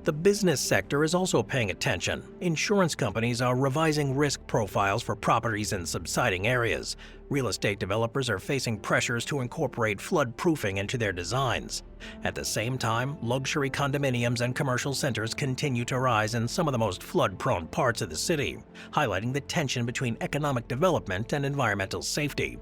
Speaker 1: The business sector is also paying attention. Insurance companies are revising risk profiles for properties in subsiding areas. Real estate developers are facing pressures to incorporate flood-proofing into their designs. At the same time, luxury condominiums and commercial centers continue to rise in some of the most flood-prone parts of the city, highlighting the tension between economic development and environmental safety.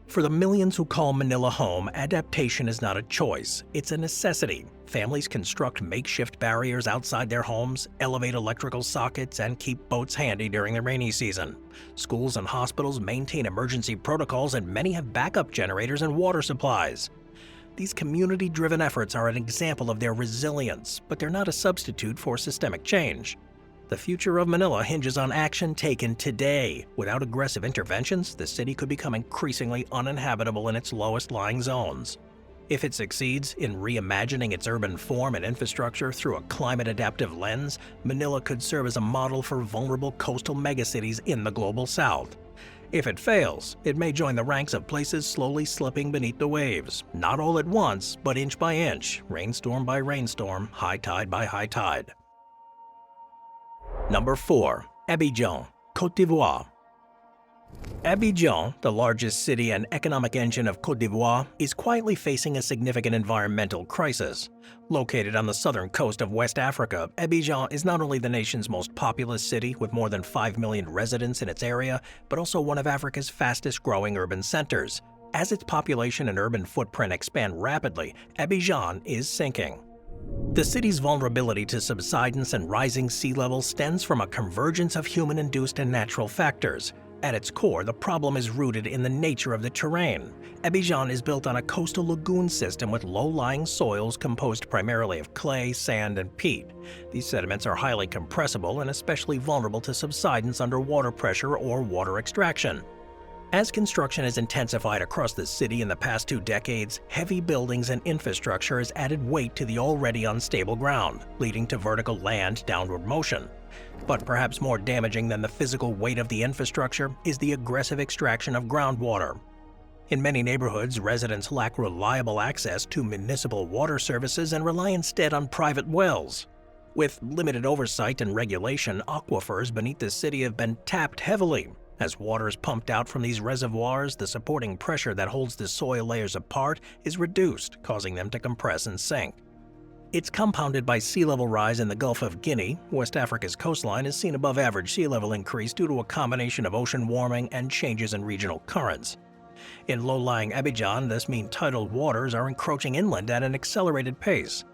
Speaker 1: For the millions who call Manila home, adaptation is not a choice, it's a necessity. Families construct makeshift barriers outside their homes, elevate electrical sockets, and keep boats handy during the rainy season. Schools and hospitals maintain emergency protocols, and many have backup generators and water supplies. These community-driven efforts are an example of their resilience, but they're not a substitute for systemic change. The future of Manila hinges on action taken today. Without aggressive interventions, the city could become increasingly uninhabitable in its lowest-lying zones. If it succeeds in reimagining its urban form and infrastructure through a climate-adaptive lens, Manila could serve as a model for vulnerable coastal megacities in the global south. If it fails, it may join the ranks of places slowly slipping beneath the waves, not all at once, but inch by inch, rainstorm by rainstorm, high tide by high tide. Number 4. Abidjan, Côte d'Ivoire. Abidjan, the largest city and economic engine of Côte d'Ivoire, is quietly facing a significant environmental crisis. Located on the southern coast of West Africa, Abidjan is not only the nation's most populous city with more than 5 million residents in its area, but also one of Africa's fastest-growing urban centers. As its population and urban footprint expand rapidly, Abidjan is sinking. The city's vulnerability to subsidence and rising sea levels stems from a convergence of human-induced and natural factors. At its core, the problem is rooted in the nature of the terrain. Abidjan is built on a coastal lagoon system with low-lying soils composed primarily of clay, sand, and peat. These sediments are highly compressible and especially vulnerable to subsidence under water pressure or water extraction. As construction has intensified across the city in the past 2 decades, heavy buildings and infrastructure has added weight to the already unstable ground, leading to vertical land downward motion. But perhaps more damaging than the physical weight of the infrastructure is the aggressive extraction of groundwater. In many neighborhoods, residents lack reliable access to municipal water services and rely instead on private wells. With limited oversight and regulation, aquifers beneath the city have been tapped heavily. As water is pumped out from these reservoirs, the supporting pressure that holds the soil layers apart is reduced, causing them to compress and sink. It's compounded by sea level rise in the Gulf of Guinea. West Africa's coastline has seen above average sea level increase due to a combination of ocean warming and changes in regional currents. In low-lying Abidjan, this means tidal waters are encroaching inland at an accelerated pace.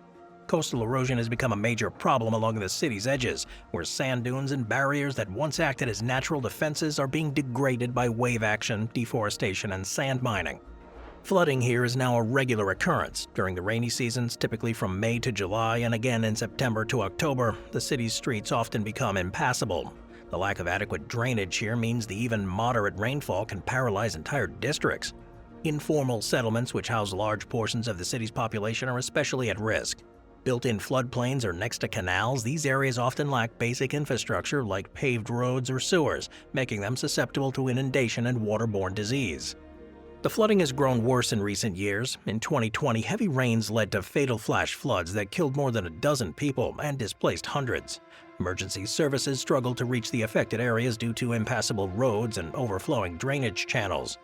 Speaker 1: Coastal erosion has become a major problem along the city's edges, where sand dunes and barriers that once acted as natural defenses are being degraded by wave action, deforestation, and sand mining. Flooding here is now a regular occurrence. During the rainy seasons, typically from May to July and again in September to October, the city's streets often become impassable. The lack of adequate drainage here means the even moderate rainfall can paralyze entire districts. Informal settlements, which house large portions of the city's population, are especially at risk. Built in floodplains or next to canals, these areas often lack basic infrastructure like paved roads or sewers, making them susceptible to inundation and waterborne disease. The flooding has grown worse in recent years. In 2020, heavy rains led to fatal flash floods that killed more than a dozen people and displaced hundreds. Emergency services struggled to reach the affected areas due to impassable roads and overflowing drainage channels.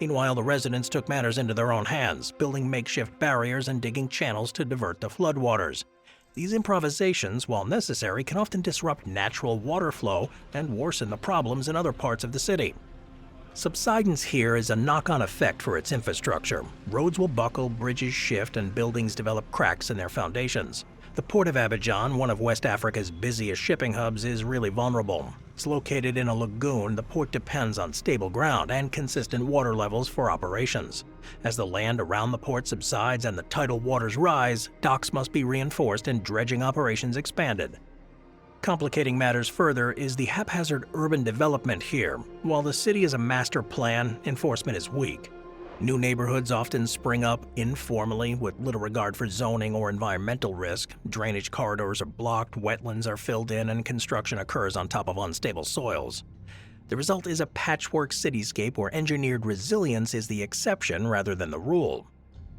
Speaker 1: Meanwhile, the residents took matters into their own hands, building makeshift barriers and digging channels to divert the floodwaters. These improvisations, while necessary, can often disrupt natural water flow and worsen the problems in other parts of the city. Subsidence here is a knock-on effect for its infrastructure. Roads will buckle, bridges shift, and buildings develop cracks in their foundations. The port of Abidjan, one of West Africa's busiest shipping hubs, is really vulnerable. It's located in a lagoon. The port depends on stable ground and consistent water levels for operations. As the land around the port subsides and the tidal waters rise, docks must be reinforced and dredging operations expanded. Complicating matters further is the haphazard urban development here. While the city is a master plan, enforcement is weak. New neighborhoods often spring up informally with little regard for zoning or environmental risk. Drainage corridors are blocked, wetlands are filled in, and construction occurs on top of unstable soils. The result is a patchwork cityscape where engineered resilience is the exception rather than the rule.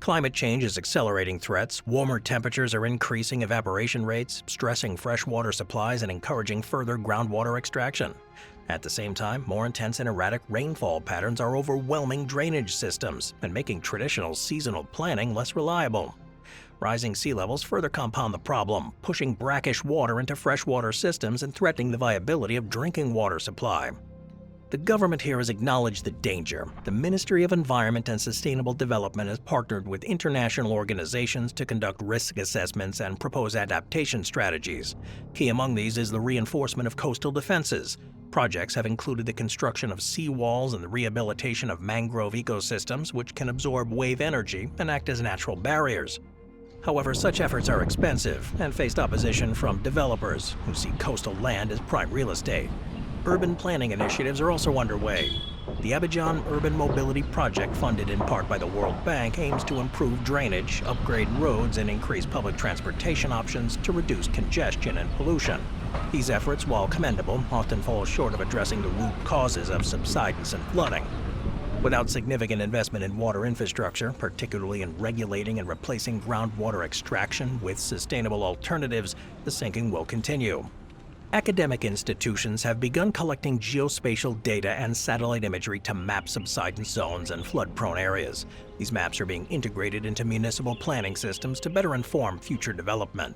Speaker 1: Climate change is accelerating threats. Warmer temperatures are increasing evaporation rates, stressing freshwater supplies and encouraging further groundwater extraction. At the same time, more intense and erratic rainfall patterns are overwhelming drainage systems and making traditional seasonal planning less reliable. Rising sea levels further compound the problem, pushing brackish water into freshwater systems and threatening the viability of drinking water supply. The government here has acknowledged the danger. The Ministry of Environment and Sustainable Development has partnered with international organizations to conduct risk assessments and propose adaptation strategies. Key among these is the reinforcement of coastal defenses. Projects have included the construction of seawalls and the rehabilitation of mangrove ecosystems, which can absorb wave energy and act as natural barriers. However, such efforts are expensive and faced opposition from developers who see coastal land as prime real estate. Urban planning initiatives are also underway. The Abidjan Urban Mobility Project, funded in part by the World Bank, aims to improve drainage, upgrade roads, and increase public transportation options to reduce congestion and pollution. These efforts, while commendable, often fall short of addressing the root causes of subsidence and flooding. Without significant investment in water infrastructure, particularly in regulating and replacing groundwater extraction with sustainable alternatives, the sinking will continue. Academic institutions have begun collecting geospatial data and satellite imagery to map subsidence zones and flood-prone areas. These maps are being integrated into municipal planning systems to better inform future development.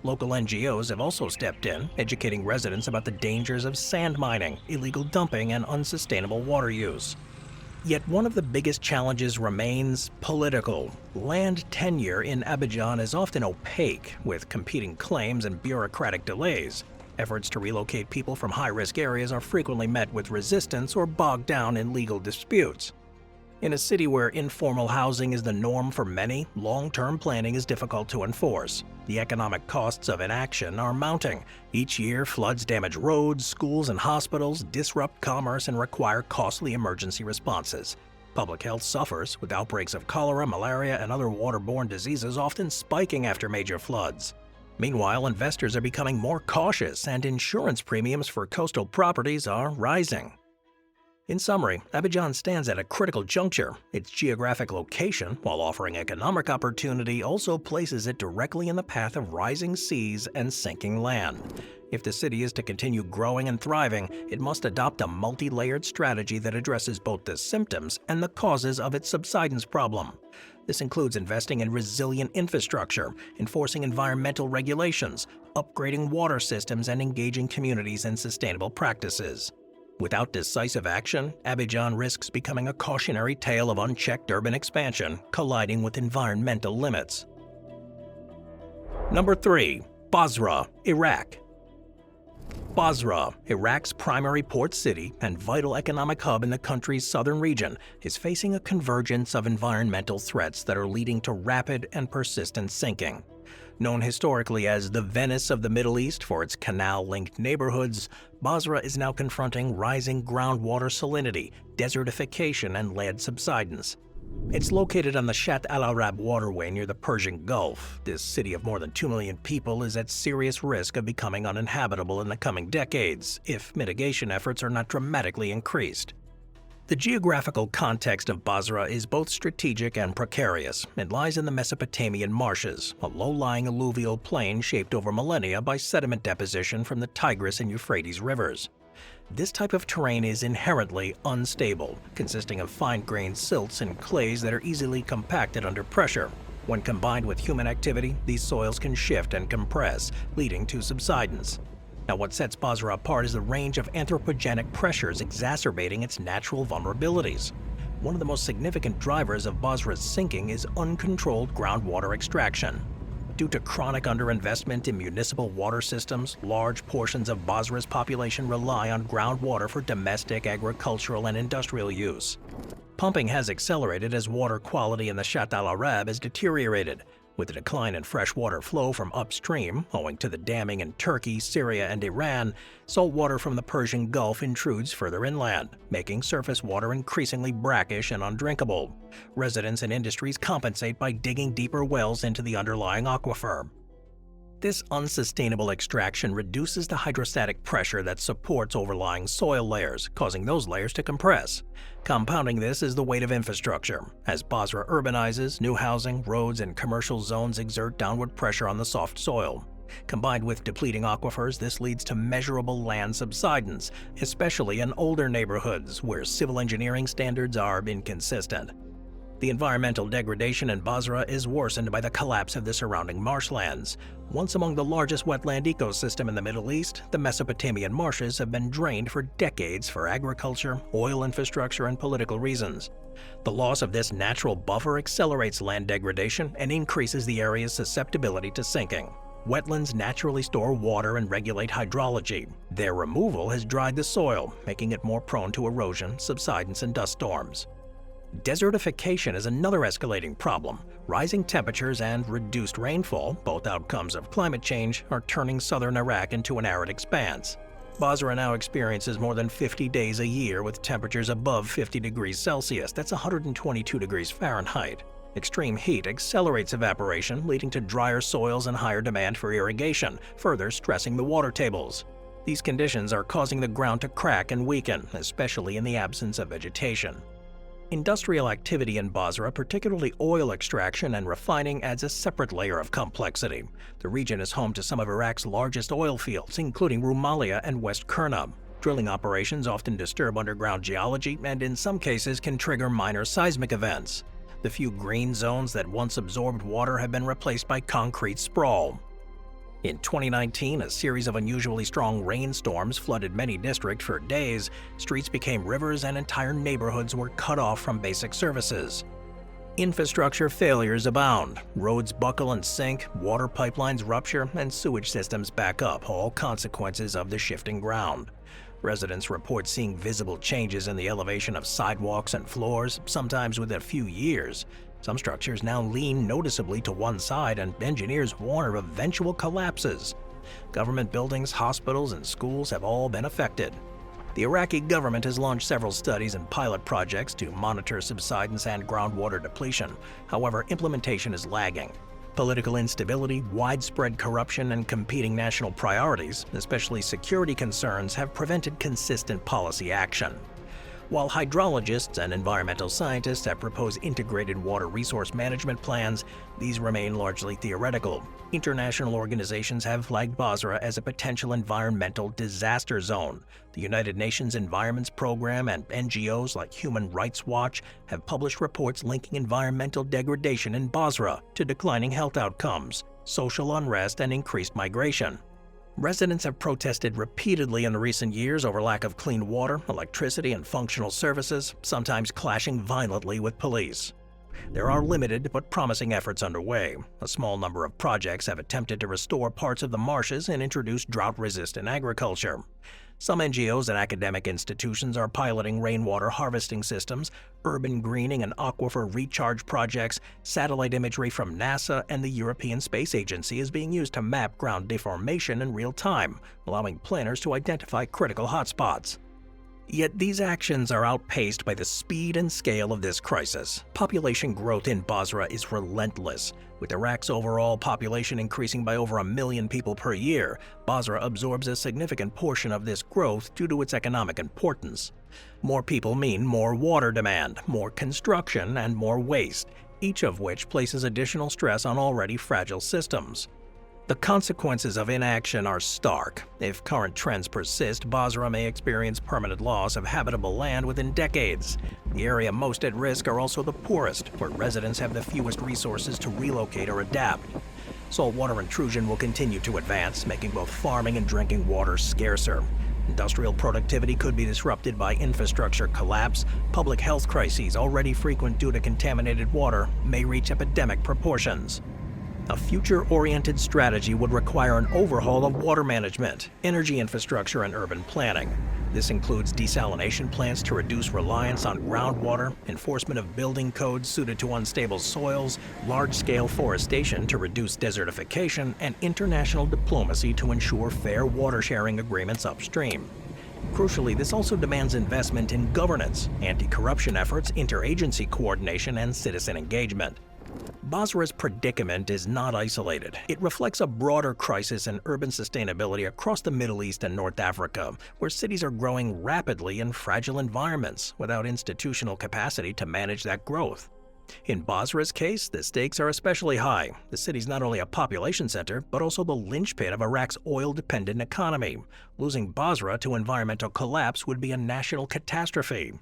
Speaker 1: Local NGOs have also stepped in, educating residents about the dangers of sand mining, illegal dumping, and unsustainable water use. Yet one of the biggest challenges remains political. Land tenure in Abidjan is often opaque, with competing claims and bureaucratic delays. Efforts to relocate people from high-risk areas are frequently met with resistance or bogged down in legal disputes. In a city where informal housing is the norm for many, long-term planning is difficult to enforce. The economic costs of inaction are mounting. Each year, floods damage roads, schools, and hospitals, disrupt commerce, and require costly emergency responses. Public health suffers, with outbreaks of cholera, malaria, and other waterborne diseases often spiking after major floods. Meanwhile, investors are becoming more cautious, and insurance premiums for coastal properties are rising. In summary, Abidjan stands at a critical juncture. Its geographic location, while offering economic opportunity, also places it directly in the path of rising seas and sinking land. If the city is to continue growing and thriving, it must adopt a multi-layered strategy that addresses both the symptoms and the causes of its subsidence problem. This includes investing in resilient infrastructure, enforcing environmental regulations, upgrading water systems, and engaging communities in sustainable practices. Without decisive action, Abidjan risks becoming a cautionary tale of unchecked urban expansion, colliding with environmental limits. Number 3. Basra, Iraq. Basra, Iraq's primary port city and vital economic hub in the country's southern region, is facing a convergence of environmental threats that are leading to rapid and persistent sinking. Known historically as the Venice of the Middle East for its canal-linked neighborhoods, Basra is now confronting rising groundwater salinity, desertification, and land subsidence. It's located on the Shat al-Arab waterway near the Persian Gulf. This city of more than 2 million people is at serious risk of becoming uninhabitable in the coming decades, if mitigation efforts are not dramatically increased. The geographical context of Basra is both strategic and precarious. It lies in the Mesopotamian marshes, a low-lying alluvial plain shaped over millennia by sediment deposition from the Tigris and Euphrates rivers. This type of terrain is inherently unstable, consisting of fine-grained silts and clays that are easily compacted under pressure. When combined with human activity, these soils can shift and compress, leading to subsidence. Now, what sets Basra apart is the range of anthropogenic pressures exacerbating its natural vulnerabilities. One of the most significant drivers of Basra's sinking is uncontrolled groundwater extraction. Due to chronic underinvestment in municipal water systems, large portions of Basra's population rely on groundwater for domestic, agricultural, and industrial use. Pumping has accelerated as water quality in the Shatt al-Arab has deteriorated, with a decline in freshwater flow from upstream owing to the damming in Turkey, Syria, and Iran. Salt water from the Persian Gulf intrudes further inland, making surface water increasingly brackish and undrinkable. Residents and industries compensate by digging deeper wells into the underlying aquifer. This unsustainable extraction reduces the hydrostatic pressure that supports overlying soil layers, causing those layers to compress. Compounding this is the weight of infrastructure. As Basra urbanizes, new housing, roads, and commercial zones exert downward pressure on the soft soil. Combined with depleting aquifers, this leads to measurable land subsidence, especially in older neighborhoods where civil engineering standards are inconsistent. The environmental degradation in Basra is worsened by the collapse of the surrounding marshlands. Once among the largest wetland ecosystem in the Middle East, the Mesopotamian marshes have been drained for decades for agriculture, oil infrastructure, and political reasons. The loss of this natural buffer accelerates land degradation and increases the area's susceptibility to sinking. Wetlands naturally store water and regulate hydrology. Their removal has dried the soil, making it more prone to erosion, subsidence, and dust storms. Desertification is another escalating problem. Rising temperatures and reduced rainfall, both outcomes of climate change, are turning southern Iraq into an arid expanse. Basra now experiences more than 50 days a year with temperatures above 50 degrees Celsius, that's 122 degrees Fahrenheit. Extreme heat accelerates evaporation, leading to drier soils and higher demand for irrigation, further stressing the water tables. These conditions are causing the ground to crack and weaken, especially in the absence of vegetation. Industrial activity in Basra, particularly oil extraction and refining, adds a separate layer of complexity. The region is home to some of Iraq's largest oil fields, including Rumalia and West Kurna. Drilling operations often disturb underground geology and in some cases can trigger minor seismic events. The few green zones that once absorbed water have been replaced by concrete sprawl. In 2019, a series of unusually strong rainstorms flooded many districts for days. Streets became rivers and entire neighborhoods were cut off from basic services. Infrastructure failures abound. Roads buckle and sink, water pipelines rupture, and sewage systems back up, all consequences of the shifting ground. Residents report seeing visible changes in the elevation of sidewalks and floors, sometimes within a few years. Some structures now lean noticeably to one side, and engineers warn of eventual collapses. Government buildings, hospitals, and schools have all been affected. The Iraqi government has launched several studies and pilot projects to monitor subsidence and groundwater depletion. However, implementation is lagging. Political instability, widespread corruption, and competing national priorities, especially security concerns, have prevented consistent policy action. While hydrologists and environmental scientists have proposed integrated water resource management plans, these remain largely theoretical. International organizations have flagged Basra as a potential environmental disaster zone. The United Nations Environments Program and NGOs like Human Rights Watch have published reports linking environmental degradation in Basra to declining health outcomes, social unrest, and increased migration. Residents have protested repeatedly in recent years over lack of clean water, electricity, and functional services, sometimes clashing violently with police. There are limited but promising efforts underway. A small number of projects have attempted to restore parts of the marshes and introduce drought-resistant agriculture. Some NGOs and academic institutions are piloting rainwater harvesting systems, urban greening and aquifer recharge projects. Satellite imagery from NASA and the European Space Agency is being used to map ground deformation in real time, allowing planners to identify critical hotspots. Yet these actions are outpaced by the speed and scale of this crisis. Population growth in Basra is relentless. With Iraq's overall population increasing by over 1 million people per year, Basra absorbs a significant portion of this growth due to its economic importance. More people mean more water demand, more construction, and more waste, each of which places additional stress on already fragile systems. The consequences of inaction are stark. If current trends persist, Basra may experience permanent loss of habitable land within decades. The area most at risk are also the poorest, where residents have the fewest resources to relocate or adapt. Saltwater intrusion will continue to advance, making both farming and drinking water scarcer. Industrial productivity could be disrupted by infrastructure collapse. Public health crises, already frequent due to contaminated water, may reach epidemic proportions. A future-oriented strategy would require an overhaul of water management, energy infrastructure, and urban planning. This includes desalination plants to reduce reliance on groundwater, enforcement of building codes suited to unstable soils, large-scale forestation to reduce desertification, and international diplomacy to ensure fair water-sharing agreements upstream. Crucially, this also demands investment in governance, anti-corruption efforts, interagency coordination, and citizen engagement. Basra's predicament is not isolated. It reflects a broader crisis in urban sustainability across the Middle East and North Africa, where cities are growing rapidly in fragile environments without institutional capacity to manage that growth. In Basra's case, the stakes are especially high. The city's not only a population center, but also the linchpin of Iraq's oil-dependent economy. Losing Basra to environmental collapse would be a national catastrophe.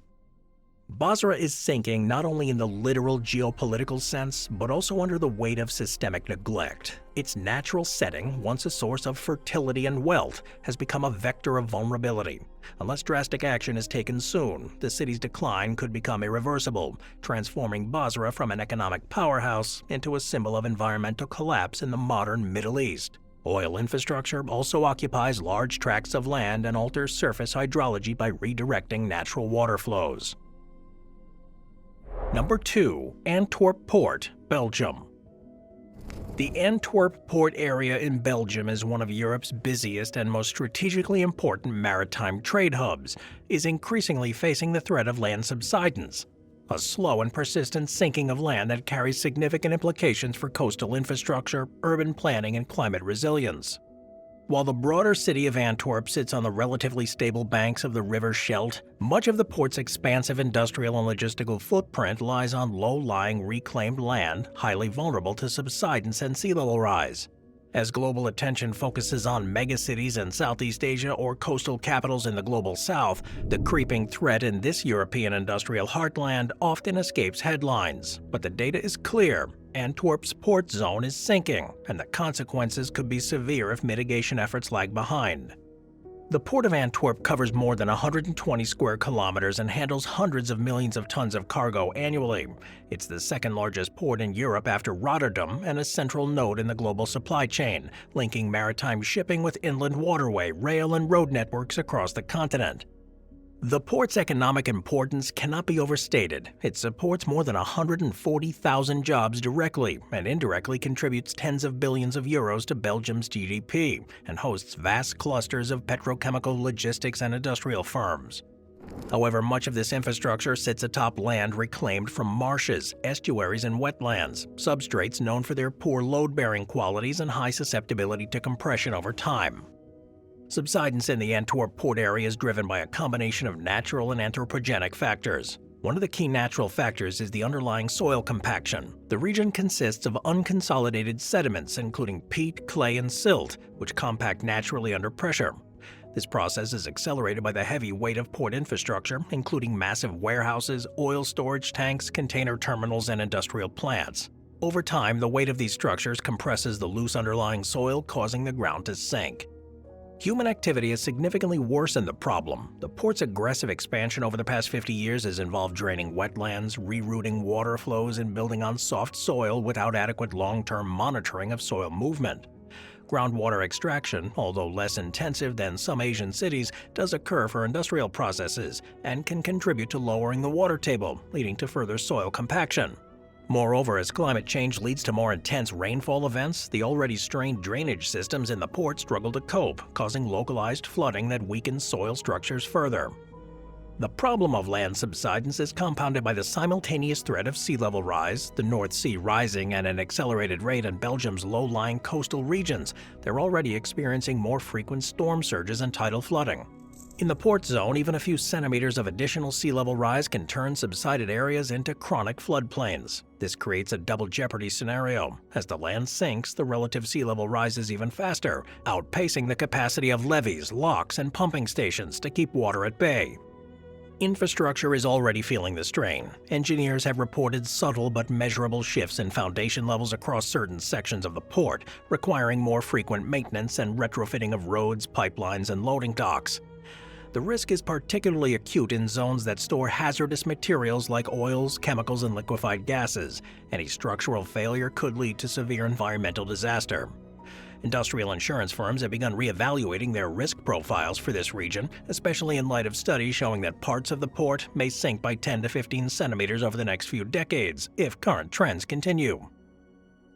Speaker 1: Basra is sinking not only in the literal geopolitical sense, but also under the weight of systemic neglect. Its natural setting, once a source of fertility and wealth, has become a vector of vulnerability. Unless drastic action is taken soon, the city's decline could become irreversible, transforming Basra from an economic powerhouse into a symbol of environmental collapse in the modern Middle East. Oil infrastructure also occupies large tracts of land and alters surface hydrology by redirecting natural water flows. Number 2. Antwerp Port, Belgium. The Antwerp port area in Belgium is one of Europe's busiest and most strategically important maritime trade hubs, is increasingly facing the threat of land subsidence, a slow and persistent sinking of land that carries significant implications for coastal infrastructure, urban planning, and climate resilience. While the broader city of Antwerp sits on the relatively stable banks of the River Scheldt, much of the port's expansive industrial and logistical footprint lies on low-lying reclaimed land, highly vulnerable to subsidence and sea level rise. As global attention focuses on megacities in Southeast Asia or coastal capitals in the global south, the creeping threat in this European industrial heartland often escapes headlines. But the data is clear. Antwerp's port zone is sinking, and the consequences could be severe if mitigation efforts lag behind. The Port of Antwerp covers more than 120 square kilometers and handles hundreds of millions of tons of cargo annually. It's the second largest port in Europe after Rotterdam and a central node in the global supply chain, linking maritime shipping with inland waterway, rail, and road networks across the continent. The port's economic importance cannot be overstated. It supports more than 140,000 jobs directly and indirectly contributes tens of billions of euros to Belgium's GDP and hosts vast clusters of petrochemical, logistics, and industrial firms. However, much of this infrastructure sits atop land reclaimed from marshes, estuaries, and wetlands, substrates known for their poor load-bearing qualities and high susceptibility to compression over time. Subsidence in the Antwerp port area is driven by a combination of natural and anthropogenic factors. One of the key natural factors is the underlying soil compaction. The region consists of unconsolidated sediments, including peat, clay, and silt, which compact naturally under pressure. This process is accelerated by the heavy weight of port infrastructure, including massive warehouses, oil storage tanks, container terminals, and industrial plants. Over time, the weight of these structures compresses the loose underlying soil, causing the ground to sink. Human activity has significantly worsened the problem. The port's aggressive expansion over the past 50 years has involved draining wetlands, rerouting water flows, and building on soft soil without adequate long-term monitoring of soil movement. Groundwater extraction, although less intensive than some Asian cities, does occur for industrial processes and can contribute to lowering the water table, leading to further soil compaction. Moreover, as climate change leads to more intense rainfall events, the already strained drainage systems in the port struggle to cope, causing localized flooding that weakens soil structures further. The problem of land subsidence is compounded by the simultaneous threat of sea level rise, the North Sea rising at an accelerated rate in Belgium's low-lying coastal regions. They're already experiencing more frequent storm surges and tidal flooding. In the port zone, even a few centimeters of additional sea level rise can turn subsided areas into chronic floodplains. This creates a double jeopardy scenario. As the land sinks, the relative sea level rises even faster, outpacing the capacity of levees, locks, and pumping stations to keep water at bay. Infrastructure is already feeling the strain. Engineers have reported subtle but measurable shifts in foundation levels across certain sections of the port, requiring more frequent maintenance and retrofitting of roads, pipelines, and loading docks. The risk is particularly acute in zones that store hazardous materials like oils, chemicals, and liquefied gases. Any structural failure could lead to severe environmental disaster. Industrial insurance firms have begun reevaluating their risk profiles for this region, especially in light of studies showing that parts of the port may sink by 10 to 15 centimeters over the next few decades if current trends continue.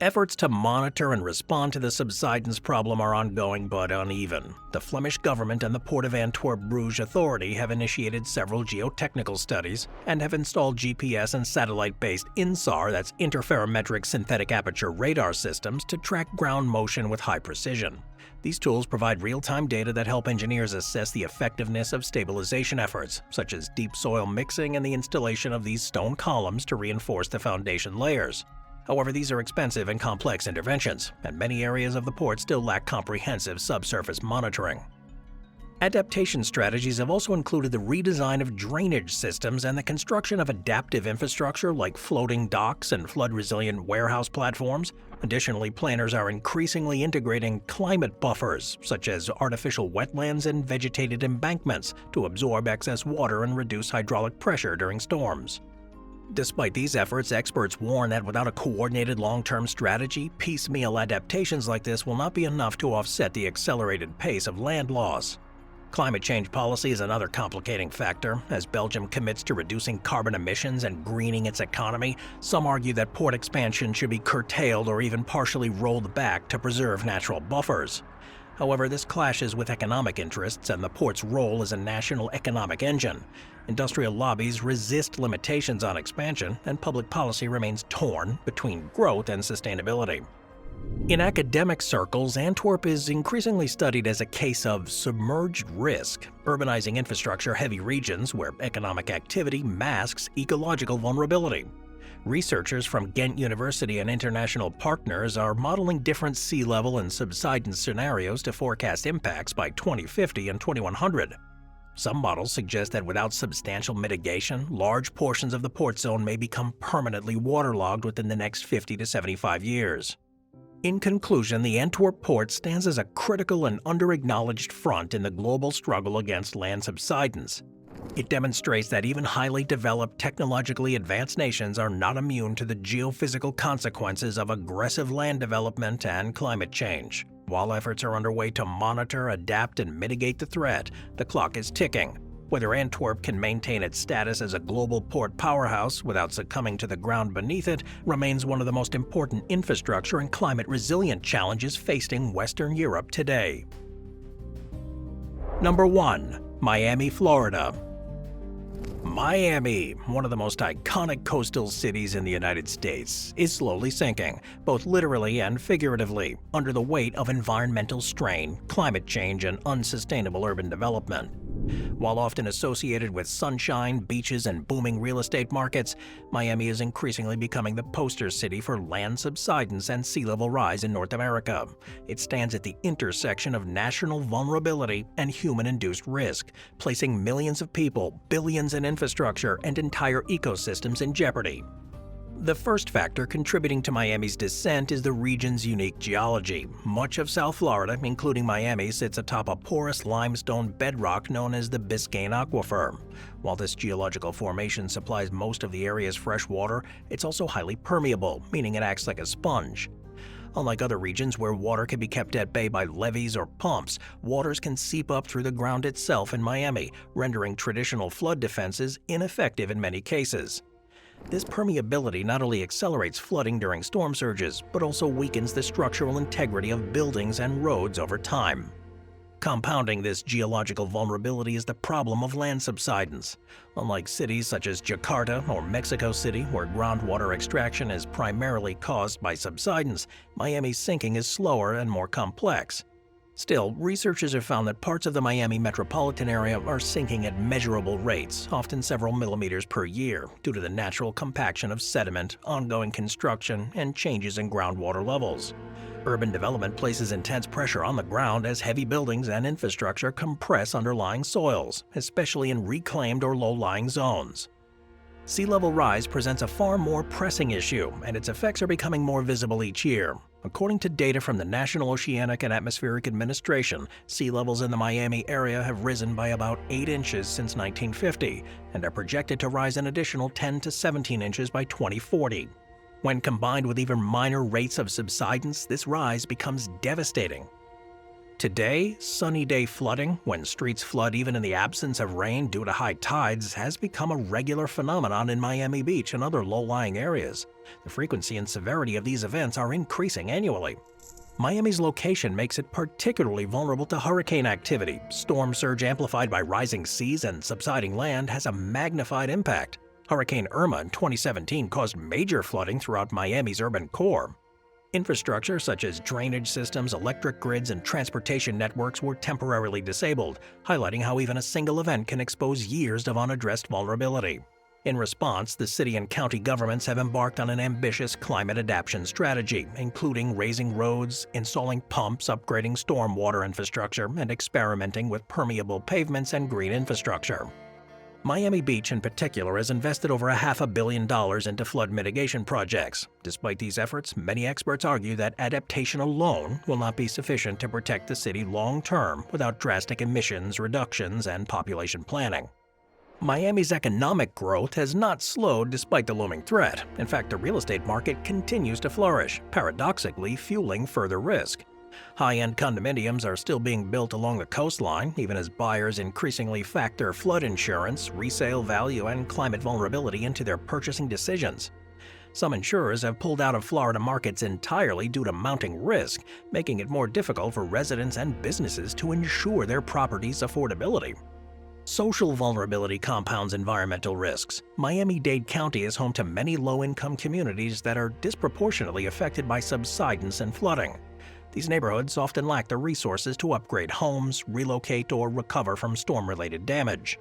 Speaker 1: Efforts to monitor and respond to the subsidence problem are ongoing but uneven. The Flemish government and the Port of Antwerp-Bruges Authority have initiated several geotechnical studies and have installed GPS and satellite-based INSAR, that's interferometric synthetic aperture radar systems, to track ground motion with high precision. These tools provide real-time data that help engineers assess the effectiveness of stabilization efforts, such as deep soil mixing and the installation of these stone columns to reinforce the foundation layers. However, these are expensive and complex interventions, and many areas of the port still lack comprehensive subsurface monitoring. Adaptation strategies have also included the redesign of drainage systems and the construction of adaptive infrastructure like floating docks and flood-resilient warehouse platforms. Additionally, planners are increasingly integrating climate buffers, such as artificial wetlands and vegetated embankments, to absorb excess water and reduce hydraulic pressure during storms. Despite these efforts, experts warn that without a coordinated long-term strategy, piecemeal adaptations like this will not be enough to offset the accelerated pace of land loss. Climate change policy is another complicating factor. As Belgium commits to reducing carbon emissions and greening its economy, some argue that port expansion should be curtailed or even partially rolled back to preserve natural buffers. However, this clashes with economic interests and the port's role as a national economic engine. Industrial lobbies resist limitations on expansion, and public policy remains torn between growth and sustainability. In academic circles, Antwerp is increasingly studied as a case of submerged risk, urbanizing infrastructure-heavy regions where economic activity masks ecological vulnerability. Researchers from Ghent University and international partners are modeling different sea level and subsidence scenarios to forecast impacts by 2050 and 2100. Some models suggest that without substantial mitigation, large portions of the port zone may become permanently waterlogged within the next 50 to 75 years. In conclusion, the Antwerp port stands as a critical and under-acknowledged front in the global struggle against land subsidence. It demonstrates that even highly developed, technologically advanced nations are not immune to the geophysical consequences of aggressive land development and climate change. While efforts are underway to monitor, adapt, and mitigate the threat, the clock is ticking. Whether Antwerp can maintain its status as a global port powerhouse without succumbing to the ground beneath it remains one of the most important infrastructure and climate-resilient challenges facing Western Europe today. Number 1. Miami, Florida. Miami, one of the most iconic coastal cities in the United States, is slowly sinking, both literally and figuratively, under the weight of environmental strain, climate change, and unsustainable urban development. While often associated with sunshine, beaches, and booming real estate markets, Miami is increasingly becoming the poster city for land subsidence and sea level rise in North America. It stands at the intersection of national vulnerability and human-induced risk, placing millions of people, billions in infrastructure, and entire ecosystems in jeopardy. The first factor contributing to Miami's descent is the region's unique geology. Much of South Florida, including Miami, sits atop a porous limestone bedrock known as the Biscayne Aquifer. While this geological formation supplies most of the area's fresh water, it's also highly permeable, meaning it acts like a sponge. Unlike other regions where water can be kept at bay by levees or pumps, waters can seep up through the ground itself in Miami, rendering traditional flood defenses ineffective in many cases. This permeability not only accelerates flooding during storm surges, but also weakens the structural integrity of buildings and roads over time. Compounding this geological vulnerability is the problem of land subsidence. Unlike cities such as Jakarta or Mexico City, where groundwater extraction is primarily caused by subsidence, Miami's sinking is slower and more complex. Still, researchers have found that parts of the Miami metropolitan area are sinking at measurable rates, often several millimeters per year, due to the natural compaction of sediment, ongoing construction, and changes in groundwater levels. Urban development places intense pressure on the ground as heavy buildings and infrastructure compress underlying soils, especially in reclaimed or low-lying zones. Sea level rise presents a far more pressing issue, and its effects are becoming more visible each year. According to data from the National Oceanic and Atmospheric Administration, sea levels in the Miami area have risen by about 8 inches since 1950 and are projected to rise an additional 10 to 17 inches by 2040. When combined with even minor rates of subsidence, this rise becomes devastating. Today, sunny day flooding, when streets flood even in the absence of rain due to high tides, has become a regular phenomenon in Miami Beach and other low-lying areas. The frequency and severity of these events are increasing annually. Miami's location makes it particularly vulnerable to hurricane activity. Storm surge amplified by rising seas and subsiding land has a magnified impact. Hurricane Irma in 2017 caused major flooding throughout Miami's urban core. Infrastructure such as drainage systems, electric grids, and transportation networks were temporarily disabled, highlighting how even a single event can expose years of unaddressed vulnerability. In response, the city and county governments have embarked on an ambitious climate adaptation strategy, including raising roads, installing pumps, upgrading stormwater infrastructure, and experimenting with permeable pavements and green infrastructure. Miami Beach in particular has invested over $500 million into flood mitigation projects. Despite these efforts, many experts argue that adaptation alone will not be sufficient to protect the city long-term without drastic emissions reductions and population planning. Miami's economic growth has not slowed despite the looming threat. In fact, the real estate market continues to flourish, paradoxically fueling further risk. High-end condominiums are still being built along the coastline, even as buyers increasingly factor flood insurance, resale value, and climate vulnerability into their purchasing decisions. Some insurers have pulled out of Florida markets entirely due to mounting risk, making it more difficult for residents and businesses to insure their property's affordability. Social vulnerability compounds environmental risks. Miami-Dade County is home to many low-income communities that are disproportionately affected by subsidence and flooding. These neighborhoods often lack the resources to upgrade homes, relocate, or recover from storm-related damage.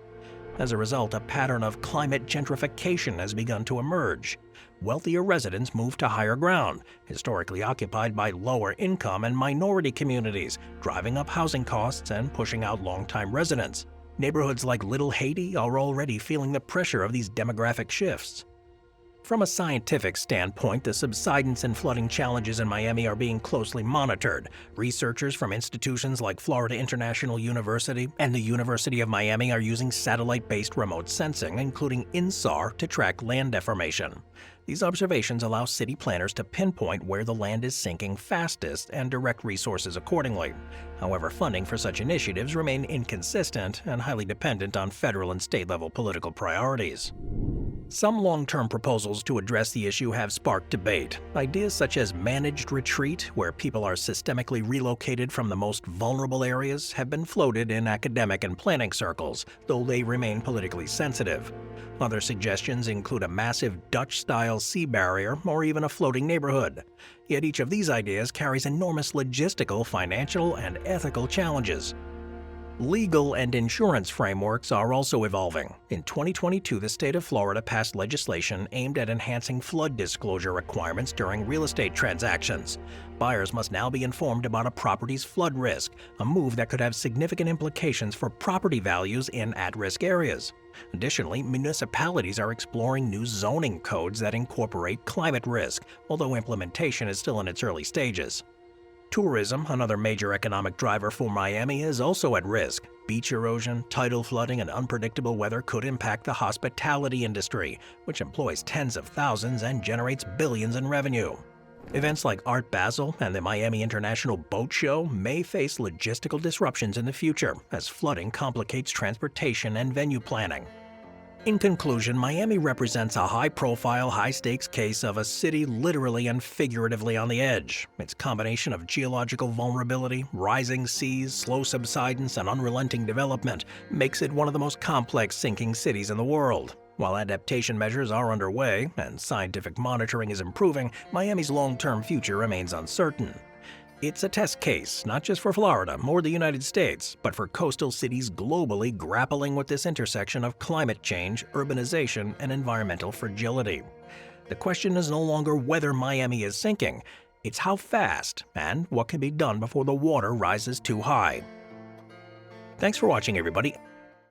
Speaker 1: As a result, a pattern of climate gentrification has begun to emerge. Wealthier residents move to higher ground, historically occupied by lower-income and minority communities, driving up housing costs and pushing out longtime residents. Neighborhoods like Little Haiti are already feeling the pressure of these demographic shifts. From a scientific standpoint, the subsidence and flooding challenges in Miami are being closely monitored. Researchers from institutions like Florida International University and the University of Miami are using satellite-based remote sensing, including INSAR, to track land deformation. These observations allow city planners to pinpoint where the land is sinking fastest and direct resources accordingly. However, funding for such initiatives remain inconsistent and highly dependent on federal and state-level political priorities. Some long-term proposals to address the issue have sparked debate. Ideas such as managed retreat, where people are systemically relocated from the most vulnerable areas, have been floated in academic and planning circles, though they remain politically sensitive. Other suggestions include a massive Dutch-style sea barrier or even a floating neighborhood. Yet each of these ideas carries enormous logistical, financial, and ethical challenges. Legal and insurance frameworks are also evolving. In 2022, the state of Florida passed legislation aimed at enhancing flood disclosure requirements during real estate transactions. Buyers must now be informed about a property's flood risk, a move that could have significant implications for property values in at-risk areas. Additionally, municipalities are exploring new zoning codes that incorporate climate risk, although implementation is still in its early stages. Tourism, another major economic driver for Miami, is also at risk. Beach erosion, tidal flooding, and unpredictable weather could impact the hospitality industry, which employs tens of thousands and generates billions in revenue. Events like Art Basel and the Miami International Boat Show may face logistical disruptions in the future as flooding complicates transportation and venue planning. In conclusion, Miami represents a high-profile, high-stakes case of a city literally and figuratively on the edge. Its combination of geological vulnerability, rising seas, slow subsidence, and unrelenting development makes it one of the most complex sinking cities in the world. While adaptation measures are underway and scientific monitoring is improving, Miami's long-term future remains uncertain. It's a test case, not just for Florida or the United States, but for coastal cities globally grappling with this intersection of climate change, urbanization, and environmental fragility. The question is no longer whether Miami is sinking, it's how fast and what can be done before the water rises too high. Thanks for watching, everybody.